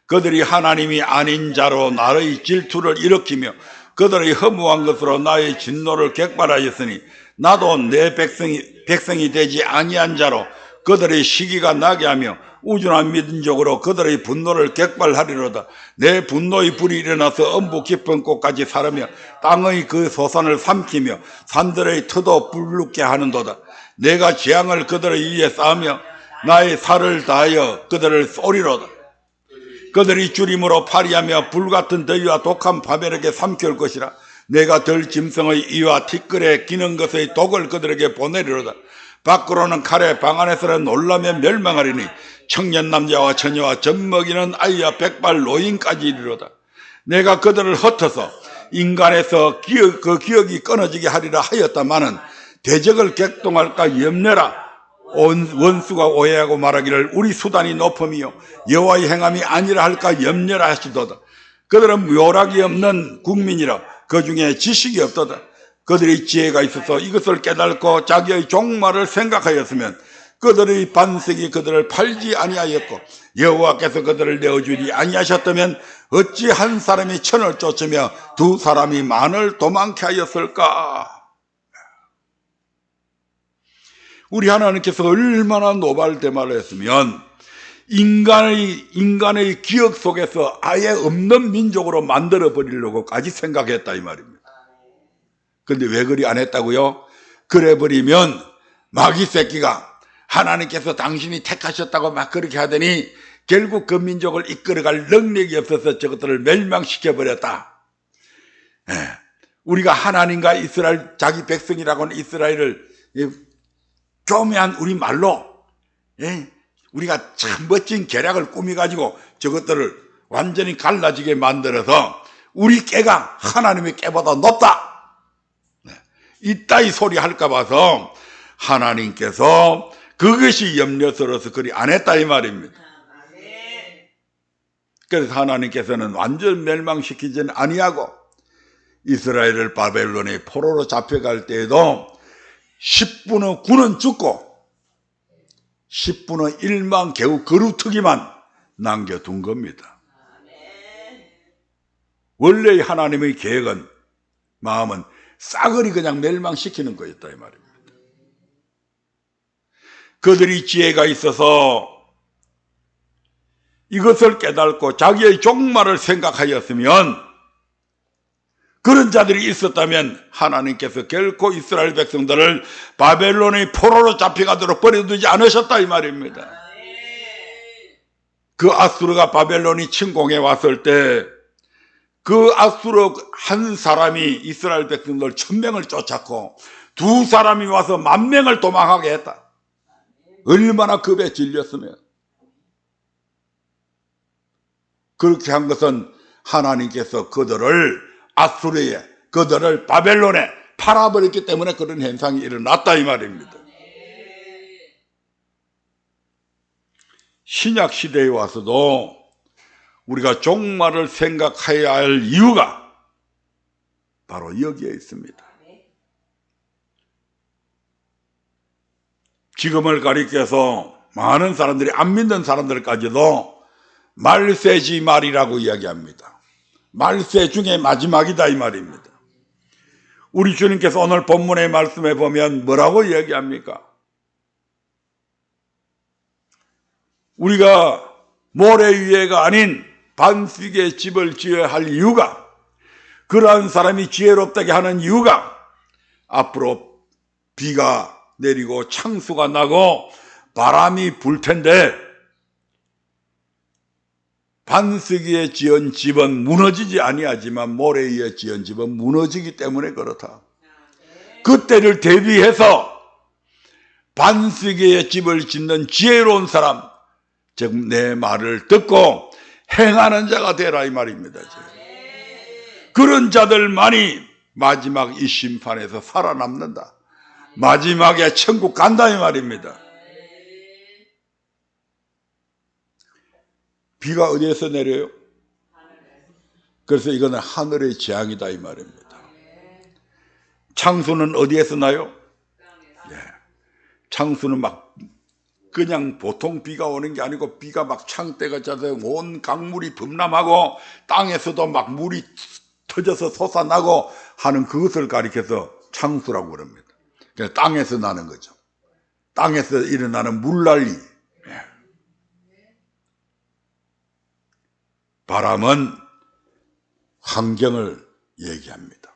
그들이 하나님이 아닌 자로 나의 질투를 일으키며 그들의 허무한 것으로 나의 진노를 객발하였으니 나도 내 백성이 되지 아니한 자로 그들의 시기가 나게 하며 우준한 민족으로 그들의 분노를 객발하리로다. 내 분노의 불이 일어나서 엄부 깊은 곳까지 사르며 땅의 그 소산을 삼키며 산들의 터도 불붙게 하는도다. 내가 재앙을 그들의 위에 쌓으며 나의 살을 다하여 그들을 쏘리로다. 그들이 주림으로 파리하며 불같은 더위와 독한 파멸에게 삼킬 것이라. 내가 덜 짐승의 이와 티끌에 기는 것의 독을 그들에게 보내리로다. 밖으로는 칼에 방 안에서는 놀라며 멸망하리니 청년 남자와 처녀와 젖먹이는 아이와 백발 노인까지 이르로다. 내가 그들을 흩어서 인간에서 그 기억이 끊어지게 하리라 하였다마는 대적을 객동할까 염려라. 원수가 오해하고 말하기를 우리 수단이 높음이요 여호와의 행함이 아니라 할까 염려라 하시도다. 그들은 묘락이 없는 국민이라 그 중에 지식이 없도다. 그들의 지혜가 있어서 이것을 깨닫고 자기의 종말을 생각하였으면 그들의 반석이 그들을 팔지 아니하였고 여호와께서 그들을 내어주지 아니하셨다면 어찌 한 사람이 천을 쫓으며 두 사람이 만을 도망케 하였을까? 우리 하나님께서 얼마나 노발대발을 했으면 인간의 기억 속에서 아예 없는 민족으로 만들어 버리려고까지 생각했다 이 말입니다. 근데 왜 그리 안 했다고요? 그래 버리면 마귀 새끼가 하나님께서 당신이 택하셨다고 막 그렇게 하더니 결국 그 민족을 이끌어갈 능력이 없어서 저것들을 멸망시켜 버렸다. 우리가 하나님과 이스라엘 자기 백성이라고 하는 이스라엘을 교묘한 우리 말로 우리가 참 멋진 계략을 꾸미가지고 저것들을 완전히 갈라지게 만들어서 우리 깨가 하나님의 깨보다 높다. 이따위 소리 할까 봐서 하나님께서 그것이 염려스러워서 그리 안 했다 이 말입니다. 그래서 하나님께서는 완전 멸망시키지는 아니하고 이스라엘을 바벨론의 포로로 잡혀갈 때에도 10분의 9는 죽고 10분의 1만 겨우 거루트기만 남겨둔 겁니다. 원래 하나님의 계획은 마음은 싸그리 그냥 멸망시키는 거였다 이 말입니다. 그들이 지혜가 있어서 이것을 깨닫고 자기의 종말을 생각하였으면 그런 자들이 있었다면 하나님께서 결코 이스라엘 백성들을 바벨론의 포로로 잡혀가도록 버려두지 않으셨다 이 말입니다. 그 아수르가 바벨론이 침공해 왔을 때 그 아수르 한 사람이 이스라엘 백성들 1000명을 쫓았고 두 사람이 와서 10,000명을 도망하게 했다. 얼마나 급에 질렸으면. 그렇게 한 것은 하나님께서 그들을 아수르에 그들을 바벨론에 팔아버렸기 때문에 그런 현상이 일어났다 이 말입니다. 신약 시대에 와서도 우리가 종말을 생각해야 할 이유가 바로 여기에 있습니다. 지금을 가리켜서 많은 사람들이 안 믿는 사람들까지도 말세지 말이라고 이야기합니다. 말세 중에 마지막이다 이 말입니다. 우리 주님께서 오늘 본문의 말씀에 보면 뭐라고 이야기합니까? 우리가 모래 위에가 아닌 반석의 집을 지어야 할 이유가, 그러한 사람이 지혜롭다게 하는 이유가, 앞으로 비가 내리고 창수가 나고 바람이 불 텐데 반석 위에 지은 집은 무너지지 아니하지만 모래 위에 지은 집은 무너지기 때문에 그렇다. 그때를 대비해서 반석 위에 집을 짓는 지혜로운 사람, 즉 내 말을 듣고 행하는 자가 되라 이 말입니다. 그런 자들만이 마지막 이 심판에서 살아남는다. 마지막에 천국 간다 이 말입니다. 비가 어디에서 내려요? 그래서 이거는 하늘의 재앙이다 이 말입니다. 창수는 어디에서 나요? 창수는 막 그냥 보통 비가 오는 게 아니고 비가 막 창대가 져서 온 강물이 범람하고 땅에서도 막 물이 터져서 솟아나고 하는 그것을 가리켜서 창수라고 그럽니다. 그래서 땅에서 나는 거죠. 땅에서 일어나는 물난리. 바람은 환경을 얘기합니다.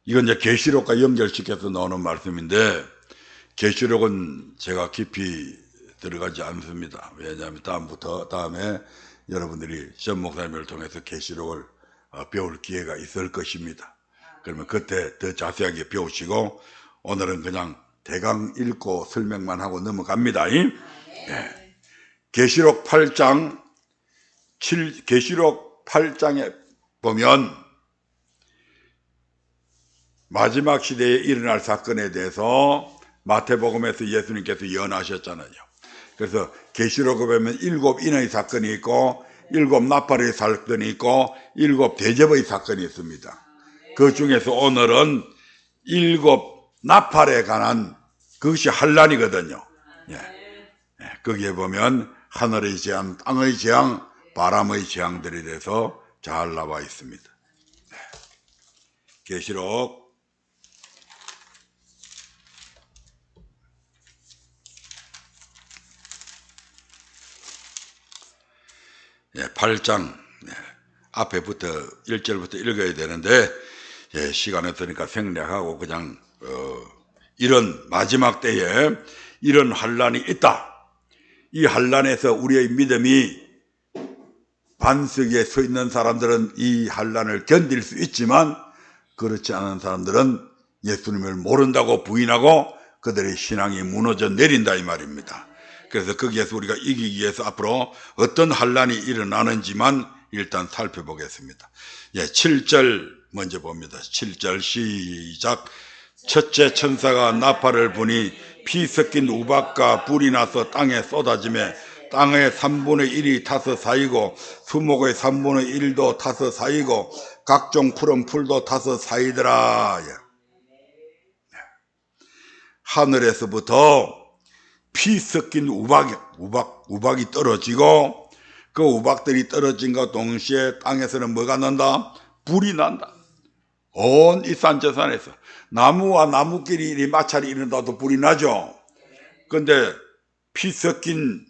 이건 이제 계시록과 연결시켜서 나오는 말씀인데, 계시록은 제가 깊이 들어가지 않습니다. 왜냐하면 다음에 여러분들이 시험 목사님을 통해서 계시록을 배울 기회가 있을 것입니다. 그러면 그때 더 자세하게 배우시고, 오늘은 그냥 대강 읽고 설명만 하고 넘어갑니다. 네. 계시록 8장에 보면 마지막 시대에 일어날 사건에 대해서 마태복음에서 예수님께서 예언하셨잖아요. 그래서 계시록에 보면 7인의 사건이 있고 7 나팔의 사건이 있고 7 대접의 사건이 있습니다. 그 중에서 오늘은 7 나팔에 관한 그것이 환란이거든요. 거기에 보면 하늘의 재앙, 땅의 재앙, 바람의 재앙들에 대해서 잘 나와 있습니다. 계시록 8장 앞에부터 1절부터 읽어야 되는데 시간 없으니까 생략하고 그냥 이런 마지막 때에 이런 환란이 있다. 이 환란에서 우리의 믿음이, 반석 위에 서 있는 사람들은 이 환란을 견딜 수 있지만 그렇지 않은 사람들은 예수님을 모른다고 부인하고 그들의 신앙이 무너져 내린다 이 말입니다. 그래서 거기에서 우리가 이기기 위해서 앞으로 어떤 환란이 일어나는지만 일단 살펴보겠습니다. 7절 먼저 봅니다. 7절 시작. 첫째 천사가 나팔을 부니 피 섞인 우박과 불이 나서 땅에 쏟아지매 땅의 3분의 1이 타서 쌓이고 수목의 3분의 1도 타서 쌓이고 각종 푸른 풀도 타서 쌓이더라. 하늘에서부터 피 섞인 우박이 떨어지고 그 우박들이 떨어진과 동시에 땅에서는 뭐가 난다? 불이 난다. 온 이 산저산에서 나무와 나무끼리 마찰이 일어나도 불이 나죠. 그런데 피 섞인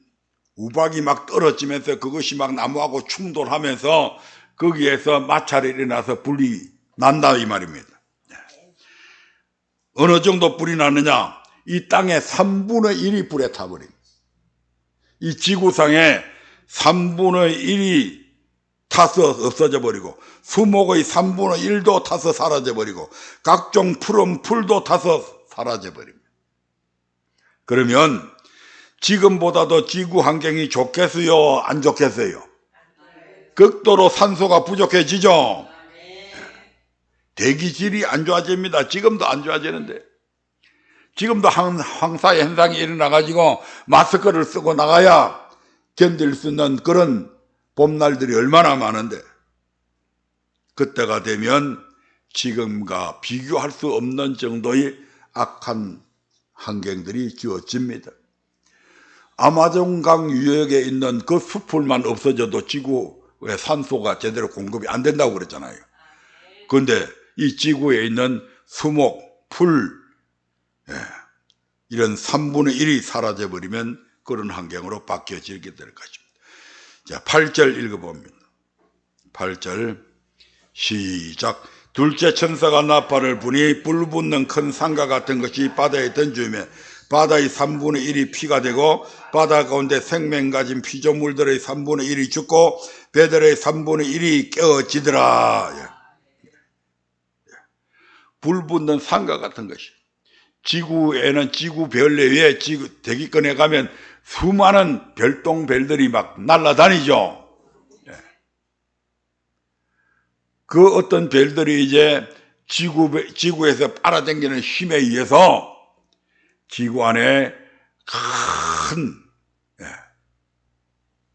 우박이 막 떨어지면서 그것이 막 나무하고 충돌하면서 거기에서 마찰이 일어나서 불이 난다 이 말입니다. 어느 정도 불이 나느냐? 이 땅의 3분의 1이 불에 타버립니다. 이 지구상에 3분의 1이 타서 없어져 버리고 수목의 3분의 1도 타서 사라져 버리고 각종 푸른 풀도 타서 사라져 버립니다. 그러면 지금보다도 지구 환경이 좋겠어요? 안 좋겠어요? 극도로 산소가 부족해지죠? 대기질이 안 좋아집니다. 지금도 안 좋아지는데. 지금도 황사 현상이 일어나가지고 마스크를 쓰고 나가야 견딜 수 있는 그런 봄날들이 얼마나 많은데, 그때가 되면 지금과 비교할 수 없는 정도의 악한 환경들이 지어집니다. 아마존강 유역에 있는 그 숲풀만 없어져도 지구에 산소가 제대로 공급이 안 된다고 그랬잖아요. 그런데 이 지구에 있는 수목, 풀, 이런 3분의 1이 사라져버리면 그런 환경으로 바뀌어지게 될 것입니다. 자, 8절 읽어봅니다. 8절 시작. 둘째 천사가 나팔을 부니 불붙는 큰 상과 같은 것이 바다에 던지며 바다의 3분의 1이 피가 되고 바다 가운데 생명 가진 피조물들의 3분의 1이 죽고 배들의 3분의 1이 깨어지더라. 불붙는 상과 같은 것이, 지구에는 지구 별 내에 대기권에 가면 수많은 별똥별들이 막 날아다니죠. 그 어떤 별들이 이제 지구에서 빨아당기는 힘에 의해서 지구 안에 큰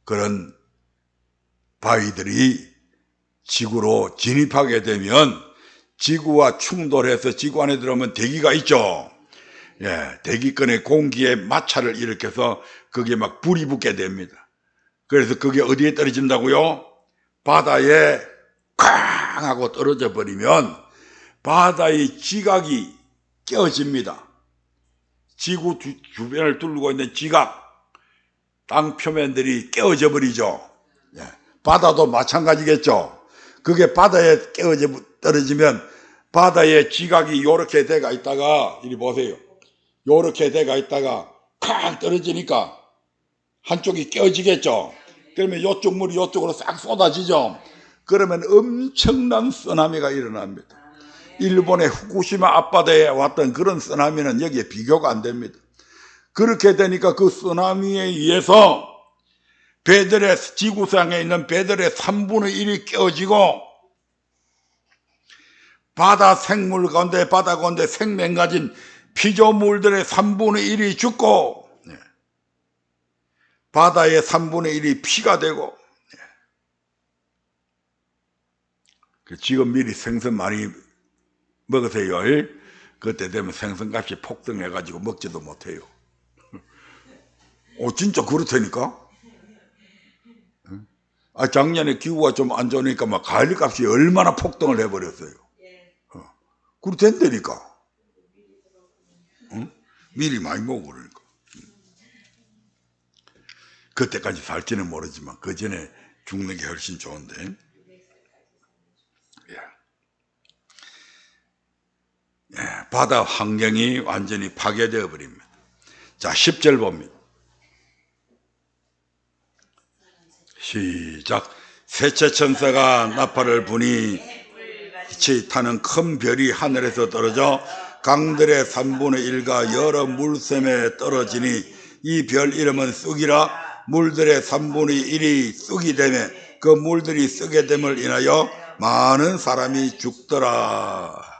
그런 바위들이 지구로 진입하게 되면 지구와 충돌해서 지구 안에 들어오면 대기가 있죠. 대기권의 공기에 마찰을 일으켜서 그게 막 불이 붙게 됩니다. 그래서 그게 어디에 떨어진다고요? 바다에 쾅 하고 떨어져 버리면 바다의 지각이 깨어집니다. 지구 주변을 둘러고 있는 지각, 땅 표면들이 깨어져 버리죠. 바다도 마찬가지겠죠. 그게 바다에 깨어져 떨어지면 바다에 지각이 요렇게 돼가 있다가, 이리 보세요. 요렇게 돼가 있다가 쾅 떨어지니까 한쪽이 깨어지겠죠. 그러면 요쪽 물이 요쪽으로 싹 쏟아지죠. 그러면 엄청난 쓰나미가 일어납니다. 일본의 후쿠시마 앞바다에 왔던 그런 쓰나미는 여기에 비교가 안 됩니다. 그렇게 되니까 그 쓰나미에 의해서 지구상에 있는 배들의 3분의 1이 깨어지고 바다 가운데 생명 가진 피조물들의 3분의 1이 죽고 바다의 3분의 1이 피가 되고, 지금 미리 생선 많이 먹으세요. 그때 되면 생선값이 폭등해가지고 먹지도 못해요. 진짜 그렇다니까? 작년에 기후가 좀 안 좋으니까 막 과일값이 얼마나 폭등을 해버렸어요. 그렇다니까. 미리 많이 먹고 그러니까. 그때까지 살지는 모르지만 그 전에 죽는 게 훨씬 좋은데. 바다 환경이 완전히 파괴되어 버립니다. 자, 10절 봅니다. 시작. 셋째 천사가 나팔을 부니 빛이 타는 큰 별이 하늘에서 떨어져 강들의 3분의 1과 여러 물샘에 떨어지니 이 별 이름은 쑥이라. 물들의 3분의 1이 쑥이 되며 그 물들이 쑥게 됨을 인하여 많은 사람이 죽더라.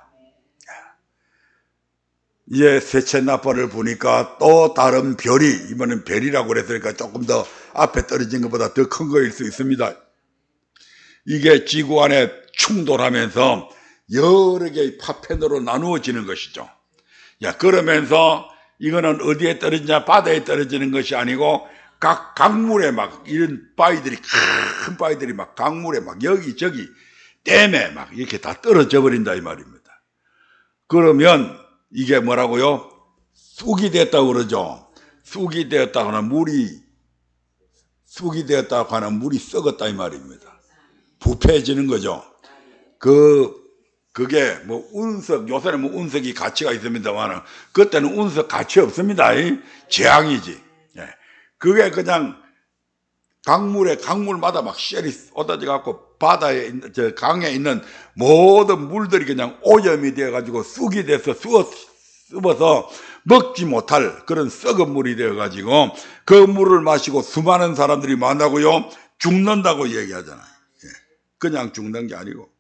이제 셋째 나팔을 보니까 또 다른 별이, 이번엔 별이라고 그랬으니까 조금 더 앞에 떨어진 것보다 더 큰 거일 수 있습니다. 이게 지구 안에 충돌하면서 여러 개의 파편으로 나누어지는 것이죠. 그러면서 이거는 어디에 떨어지냐, 바다에 떨어지는 것이 아니고 각 강물에 막 이런 바위들이, 큰 바위들이 막 강물에 막 여기저기 댐에 막 이렇게 다 떨어져 버린다 이 말입니다. 그러면 이게 뭐라고요? 쑥이 됐다고 그러죠. 쑥이 되었다고 하는 물이 썩었다 이 말입니다. 부패해지는 거죠. 그게 뭐 운석, 요새는 뭐 운석이 가치가 있습니다만 그때는 운석 가치 없습니다. 재앙이지. 그게 그냥 강물마다 막 셀이 쏟아져 갖고 바다에 있는, 강에 있는 모든 물들이 그냥 오염이 되어 가지고 쑥이 돼서 씹어서 먹지 못할 그런 썩은 물이 되어 가지고 그 물을 마시고 수많은 사람들이 만나고요 죽는다고 얘기하잖아요. 그냥 죽는 게 아니고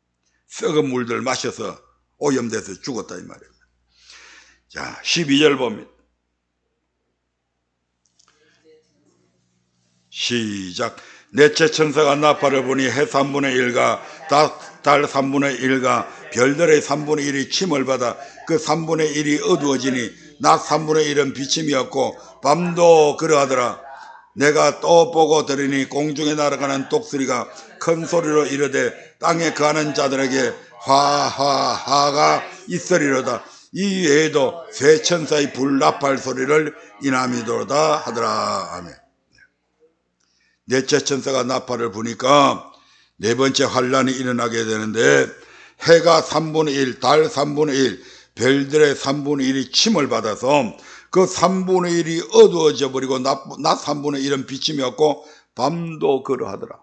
썩은 물들 마셔서 오염돼서 죽었다 이 말입니다. 자, 12절 봅니다. 시작. 넷째 천사가 나팔을 부니 해 3분의 1과 달 3분의 1과 별들의 3분의 1이 침을 받아 그 3분의 1이 어두워지니 낮 3분의 1은 비침이 없고 밤도 그러하더라. 내가 또 보고 들으니 공중에 날아가는 독수리가 큰 소리로 이르되 땅에 거하는 자들에게 화하가 있으리로다. 이 외에도 세 천사의 불나팔 소리를 인함이도다 하더라. 아멘. 넷째 천사가 나팔을 부니까 네 번째 환란이 일어나게 되는데, 해가 3분의 1, 달 3분의 1, 별들의 3분의 1이 침을 받아서 그 3분의 1이 어두워져 버리고 낮 3분의 1은 비침이 없고 밤도 그러하더라.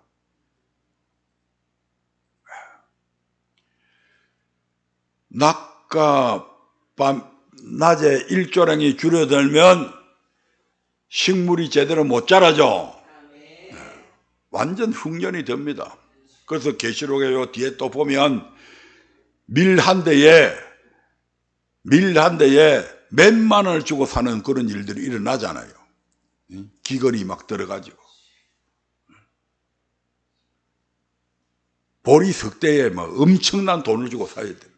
낮과 밤, 낮에 일조량이 줄어들면 식물이 제대로 못 자라죠. 완전 흉년이 됩니다. 그래서 계시록에 요 뒤에 또 보면 밀 한 대에 몇만 원을 주고 사는 그런 일들이 일어나잖아요. 기근이 막 들어가지고. 보리 석대에 막 엄청난 돈을 주고 사야 돼요.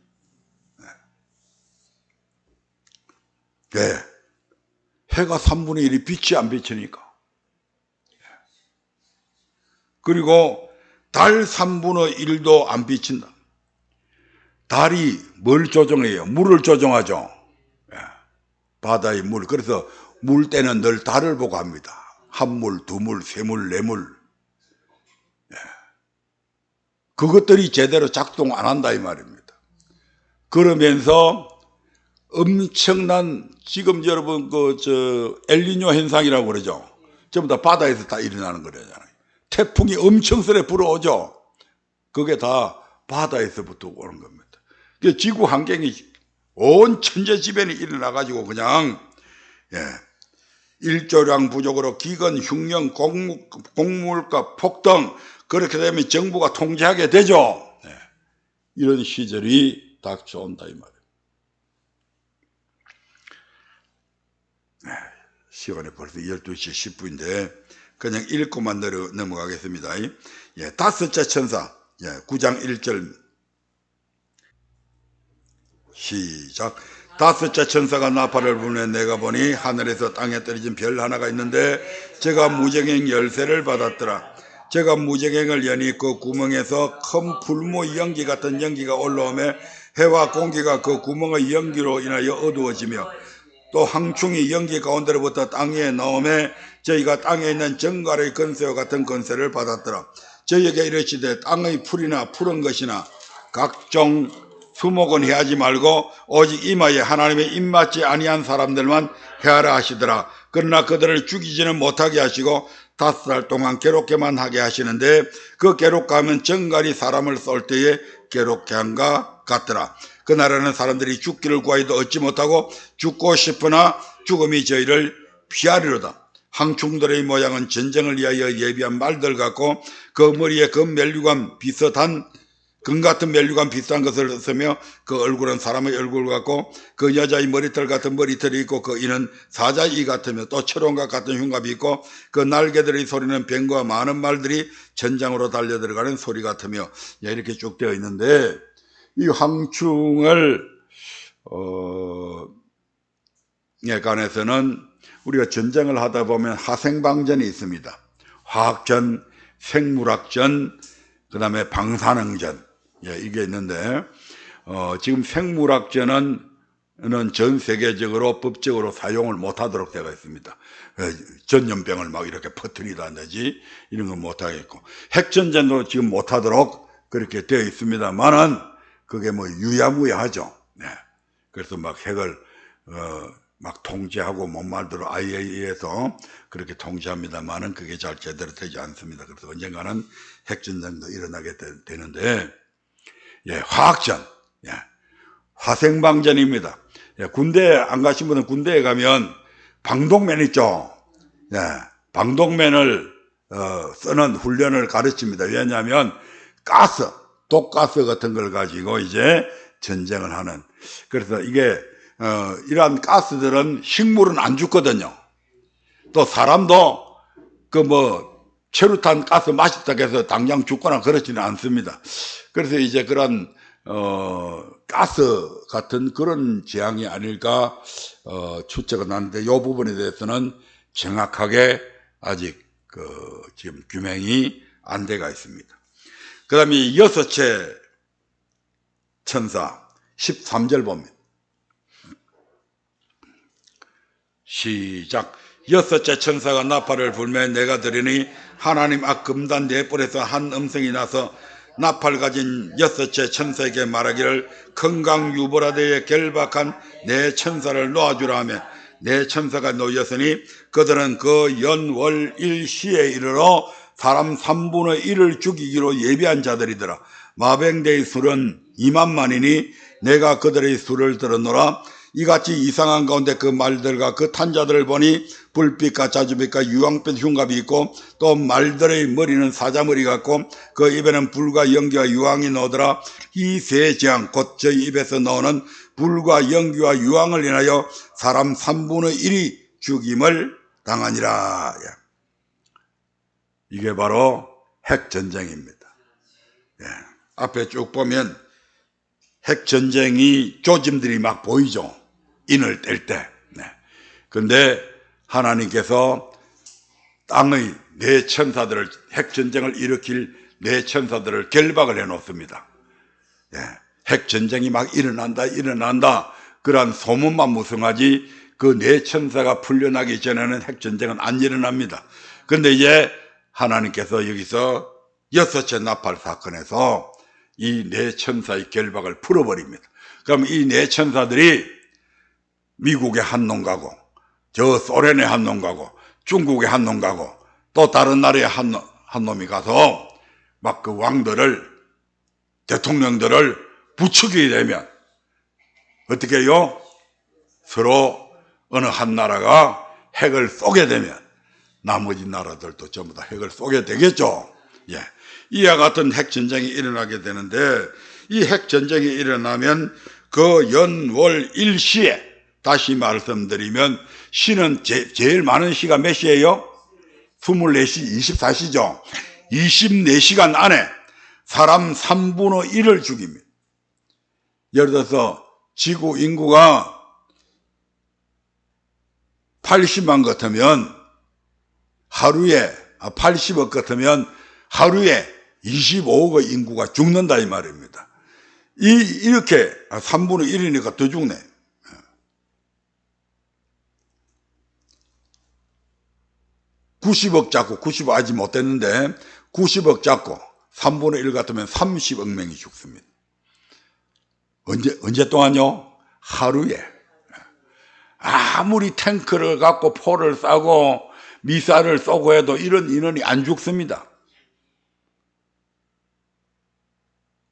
네. 해가 3분의 1이 빛이 안 비치니까. 그리고 달 3분의 1도 안 비친다. 달이 뭘 조정해요? 물을 조정하죠. 바다의 물. 그래서 물 때는 늘 달을 보고 합니다. 한 물, 두 물, 세 물, 네 물. 그것들이 제대로 작동 안 한다 이 말입니다. 그러면서 엄청난, 지금 여러분 엘니뇨 현상이라고 그러죠. 전부 다 바다에서 다 일어나는 거잖아요. 태풍이 엄청스레 불어오죠. 그게 다 바다에서부터 오는 겁니다. 지구 환경이 온 천재지변이 일어나가지고 그냥 일조량 부족으로 기근, 흉년, 곡물가 폭등, 그렇게 되면 정부가 통제하게 되죠. 이런 시절이 닥쳐온다 이 말이에요. 시간이 벌써 12시 10분인데 그냥 읽고만 넘어가겠습니다. 다섯째 천사 9장 1절 시작. 다섯째 천사가 나팔을 부네 내가 보니 하늘에서 땅에 떨어진 별 하나가 있는데 제가 무정행 열쇠를 받았더라. 제가 무정행을 여니 그 구멍에서 큰 불모 연기 같은 연기가 올라오며 해와 공기가 그 구멍의 연기로 인하여 어두워지며 또 황충이 연기 가운데로부터 땅에 나오며 저희가 땅에 있는 정갈의 건세와 같은 건세를 받았더라. 저희에게 이르시되 땅의 풀이나 푸른 것이나 각종 수목은 해하지 말고 오직 이마에 하나님의 입맞지 아니한 사람들만 해하라 하시더라. 그러나 그들을 죽이지는 못하게 하시고 5달 동안 괴롭게만 하게 하시는데 그 괴롭게하면 정갈이 사람을 쏠 때에 괴롭게 한가 같더라. 그날에는 사람들이 죽기를 구하여도 얻지 못하고 죽고 싶으나 죽음이 저희를 피하리로다. 항충들의 모양은 전쟁을 위하여 예비한 말들 같고 그 머리에 금 같은 멜류관 비슷한 것을 쓰며 그 얼굴은 사람의 얼굴 같고 그 여자의 머리털 같은 머리털이 있고 그 이는 사자의 이 같으며 또 철옹과 같은 흉갑이 있고 그 날개들의 소리는 뱀과 많은 말들이 전장으로 달려들어가는 소리 같으며 이렇게 쭉 되어 있는데 이 황충을 관해서는 우리가 전쟁을 하다 보면 하생방전이 있습니다. 화학전, 생물학전, 그 다음에 방사능전 이게 있는데 지금 생물학전은 전 세계적으로 법적으로 사용을 못하도록 되어 있습니다. 전염병을 막 이렇게 퍼뜨리다든지 이런 건 못하겠고 핵전쟁도 지금 못하도록 그렇게 되어 있습니다만은 그게 뭐 유야무야하죠. 그래서 막 핵을 막 통제하고 못말대로 IAEA에서 그렇게 통제합니다만은 그게 잘 제대로 되지 않습니다. 그래서 언젠가는 핵전쟁도 일어나게 되는데 화학전, 화생방전입니다. 군대 안 가신 분은 군대에 가면 방독면 있죠. 방독면을 쓰는 훈련을 가르칩니다. 왜냐하면 독가스 같은 걸 가지고 이제 전쟁을 하는. 그래서 이게 이러한 가스들은 식물은 안 죽거든요. 또 사람도 최루탄 가스 맛있다 해서 당장 죽거나 그렇지는 않습니다. 그래서 이제 그런 가스 같은 그런 재앙이 아닐까 추측은 하는데 이 부분에 대해서는 정확하게 아직 지금 규명이 안 돼가 있습니다. 그 다음에 여섯째 천사 13절 봅니다. 시작. 여섯째 천사가 나팔을 불매 내가 들으니 하나님 앞 금단 네 뿔에서 한 음성이 나서 나팔 가진 여섯째 천사에게 말하기를 건강유보라대에 결박한 네 천사를 놓아주라 하며 네 천사가 놓였으니 그들은 그 연월 일시에 이르러 사람 3분의 1을 죽이기로 예비한 자들이더라. 마병대의 수는 2만만이니 내가 그들의 수를 들었노라. 이같이 이상한 가운데 그 말들과 그 탄자들을 보니 불빛과 자주빛과 유황빛 흉갑이 있고 또 말들의 머리는 사자머리 같고 그 입에는 불과 연기와 유황이 나오더라. 이 세 재앙 곧 저희 입에서 나오는 불과 연기와 유황을 인하여 사람 3분의 1이 죽임을 당하니라. 이게 바로 핵전쟁입니다. 예. 앞에 쭉 보면 핵전쟁이 조짐들이 막 보이죠. 인을 뗄 때. 네. 근데 하나님께서 땅의 네 천사들을, 핵전쟁을 일으킬 네 천사들을 결박을 해 놓습니다. 예. 핵전쟁이 막 일어난다. 그러한 소문만 무성하지 그 네 천사가 풀려나기 전에는 핵전쟁은 안 일어납니다. 그런데 이제 하나님께서 여기서 여섯째 나팔 사건에서 이 네 천사의 결박을 풀어버립니다. 그럼 이 네 천사들이 미국에 한 놈 가고 저 소련에 한 놈 가고 중국에 한 놈 가고 또 다른 나라에 한 놈이 가서 막 그 왕들을, 대통령들을 부추기게 되면 어떻게 해요? 서로 어느 한 나라가 핵을 쏘게 되면 나머지 나라들도 전부 다 핵을 쏘게 되겠죠. 예. 이와 같은 핵전쟁이 일어나게 되는데 이 핵전쟁이 일어나면 그 연월 일시에 다시 말씀드리면 시는 제일 많은 시가 몇 시예요? 24시, 24시죠. 24시간 안에 사람 3분의 1을 죽입니다. 예를 들어서 지구 인구가 80만 같으면 하루에 80억 같으면 하루에 25억의 인구가 죽는다 이 말입니다. 이렇게 3분의 1이니까 더 죽네. 90억 잡고 90억 아직 못 됐는데 90억 잡고 3분의 1 같으면 30억 명이 죽습니다. 언제 동안요? 하루에. 아무리 탱크를 갖고 포를 쏴고 미사일을 쏘고 해도 이런 인원이 안 죽습니다.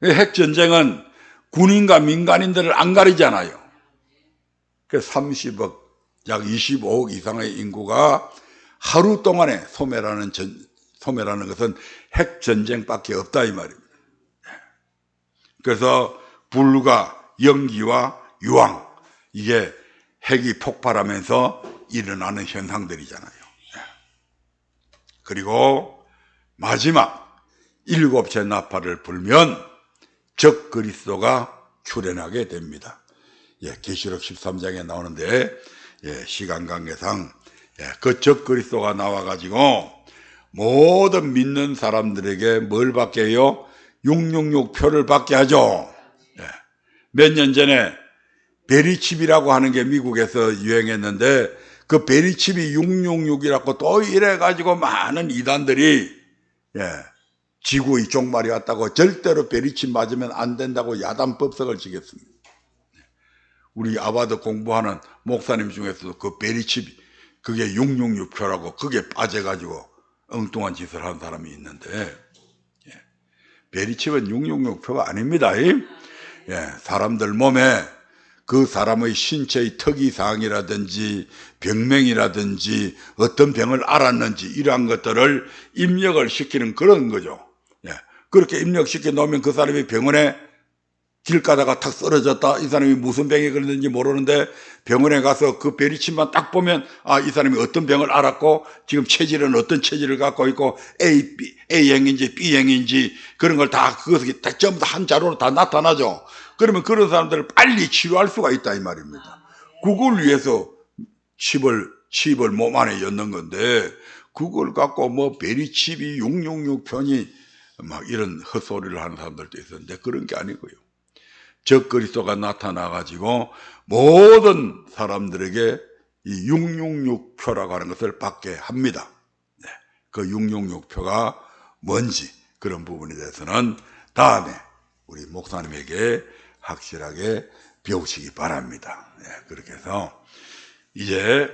핵전쟁은 군인과 민간인들을 안 가리잖아요. 그 30억, 약 25억 이상의 인구가 하루 동안에 소멸하는 것은 핵전쟁밖에 없다 이 말입니다. 그래서 불과 연기와 유황, 이게 핵이 폭발하면서 일어나는 현상들이잖아요. 그리고 마지막 7째 나팔을 불면 적 그리스도가 출현하게 됩니다. 계시록 13장에 나오는데 시간 관계상 그 적 그리스도가 나와가지고 모든 믿는 사람들에게 뭘 받게 해요? 666표를 받게 하죠. 몇 년 전에 베리칩이라고 하는 게 미국에서 유행했는데 그 베리칩이 666이라고 또 이래가지고 많은 이단들이 지구의 종말이 왔다고 절대로 베리칩 맞으면 안 된다고 야단법석을 지겠습니다. 우리 아바드 공부하는 목사님 중에서도 그 베리칩이 그게 666표라고 그게 빠져가지고 엉뚱한 짓을 하는 사람이 있는데 베리칩은 666표가 아닙니다. 사람들 몸에 그 사람의 신체의 특이사항이라든지 병명이라든지 어떤 병을 앓았는지 이러한 것들을 입력을 시키는 그런 거죠. 그렇게 입력시켜 놓으면 그 사람이 병원에 길 가다가 탁 쓰러졌다. 이 사람이 무슨 병이 걸렸는지 모르는데 병원에 가서 그 베리칩만 딱 보면 이 사람이 어떤 병을 앓았고 지금 체질은 어떤 체질을 갖고 있고 A형인지 B형인지 그런 걸 다 그것이 다 전부 다 한 자료로 다 나타나죠. 그러면 그런 사람들을 빨리 치료할 수가 있다 이 말입니다. 그걸 위해서 칩을 몸 안에 넣는 건데 그걸 갖고 뭐 베리칩이 666편이 막 이런 헛소리를 하는 사람들도 있었는데 그런 게 아니고요. 적 그리스도가 나타나 가지고 모든 사람들에게 이 666표라고 하는 것을 받게 합니다. 네, 그 666표가 뭔지 그런 부분에 대해서는 다음에 우리 목사님에게 확실하게 배우시기 바랍니다. 네, 그렇게 해서 이제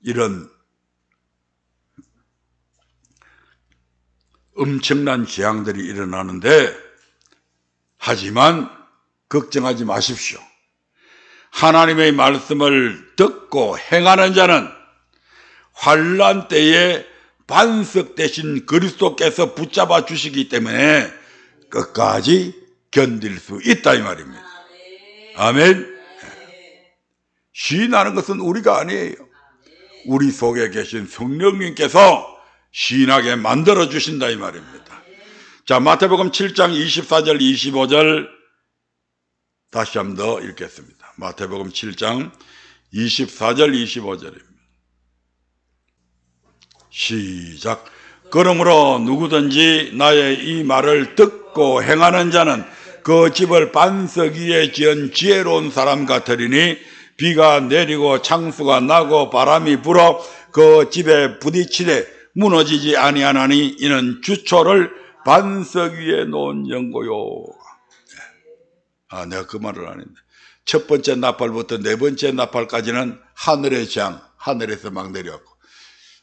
이런 엄청난 재앙들이 일어나는데, 하지만 걱정하지 마십시오. 하나님의 말씀을 듣고 행하는 자는 환난 때에 반석 대신 그리스도께서 붙잡아 주시기 때문에 끝까지 견딜 수 있다 이 말입니다. 아멘. 시인하는 것은 우리가 아니에요. 우리 속에 계신 성령님께서 시인하게 만들어 주신다 이 말입니다. 자, 마태복음 7장 24절 25절 다시 한 번 더 읽겠습니다. 마태복음 7장 24절 25절입니다. 시작. 그러므로 누구든지 나의 이 말을 듣고 행하는 자는 그 집을 반석 위에 지은 지혜로운 사람 같으리니 비가 내리고 창수가 나고 바람이 불어 그 집에 부딪히되 무너지지 아니하나니 이는 주초를 반석 위에 놓은 연고요. 내가 그 말을 안 했는데, 첫 번째 나팔부터 네 번째 나팔까지는 하늘의 재앙, 하늘에서 막 내려왔고,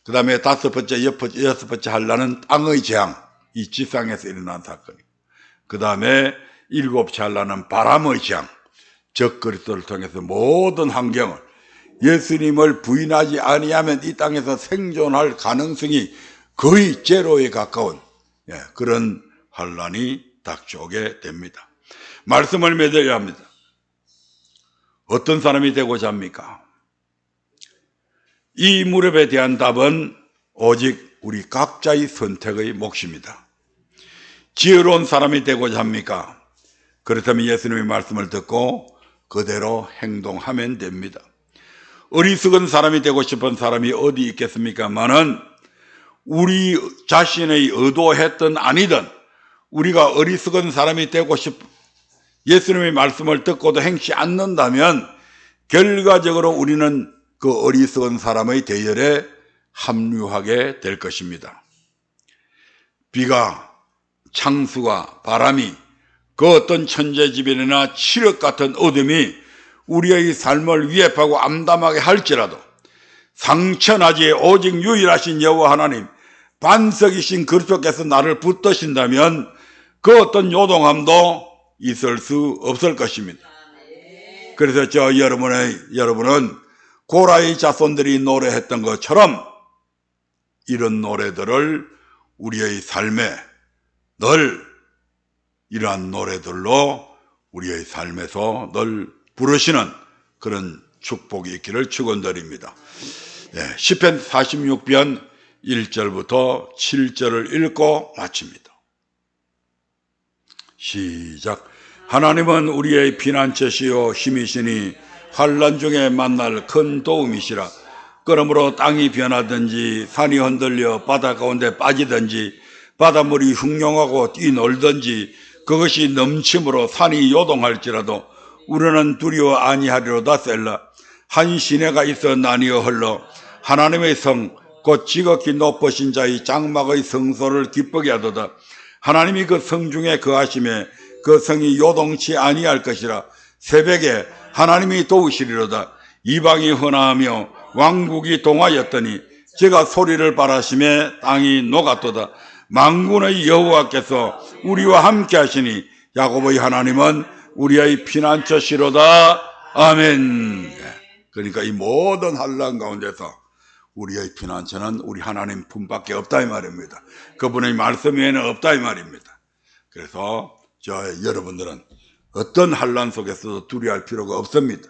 그 다음에 다섯 번째, 여섯 번째 한란은 땅의 재앙, 이 지상에서 일어난 사건이고, 그 다음에 일곱째 한란은 바람의 재앙, 적 그리스도를 통해서 모든 환경을, 예수님을 부인하지 아니하면 이 땅에서 생존할 가능성이 거의 제로에 가까운 그런 환란이 닥쳐오게 됩니다. 말씀을 믿어야 합니다. 어떤 사람이 되고자 합니까? 이 무렵에 대한 답은 오직 우리 각자의 선택의 몫입니다. 지혜로운 사람이 되고자 합니까? 그렇다면 예수님의 말씀을 듣고 그대로 행동하면 됩니다. 어리석은 사람이 되고 싶은 사람이 어디 있겠습니까마는 우리 자신의 의도했든 아니든 우리가 어리석은 사람이 되고 예수님의 말씀을 듣고도 행치 않는다면 결과적으로 우리는 그 어리석은 사람의 대열에 합류하게 될 것입니다. 비가, 창수가, 바람이, 그 어떤 천재지변이나 칠흑 같은 어둠이 우리의 삶을 위협하고 암담하게 할지라도 상천하지에 오직 유일하신 여호와 하나님, 반석이신 그리스도께서 나를 붙드신다면 그 어떤 요동함도 있을 수 없을 것입니다. 그래서 여러분은 고라의 자손들이 노래했던 것처럼 이런 노래들을 우리의 삶에 늘 이러한 노래들로 우리의 삶에서 늘 부르시는 그런 축복이 있기를 축원드립니다. 시편 46편 1절부터 7절을 읽고 마칩니다. 시작. 하나님은 우리의 피난처시요 힘이시니 환난 중에 만날 큰 도움이시라. 그러므로 땅이 변하든지 산이 흔들려 바다 가운데 빠지든지 바닷물이 흉용하고 뛰놀든지 그것이 넘침으로 산이 요동할지라도 우리는 두려워 아니하리로다. 셀라. 한 시내가 있어 나뉘어 흘러 하나님의 성 곧 지극히 높으신 자의 장막의 성소를 기쁘게 하도다. 하나님이 그 성 중에 거하심에 그 성이 요동치 아니할 것이라. 새벽에 하나님이 도우시리로다. 이방이 헌화하며 왕국이 동하였더니 제가 소리를 바라심에 땅이 녹았도다. 만군의 여호와께서 우리와 함께 하시니 야곱의 하나님은 우리의 피난처시로다. 아멘. 그러니까 이 모든 환난 가운데서 우리의 피난처는 우리 하나님 품밖에 없다 이 말입니다. 그분의 말씀 외에는 없다 이 말입니다. 그래서 여러분들은 어떤 환난 속에서도 두려워할 필요가 없습니다.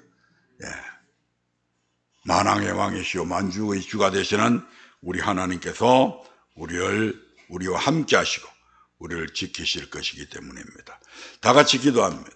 만왕의 왕이시오 만주의 주가 되시는 우리 하나님께서 우리와 함께 하시고 우리를 지키실 것이기 때문입니다. 다 같이 기도합니다.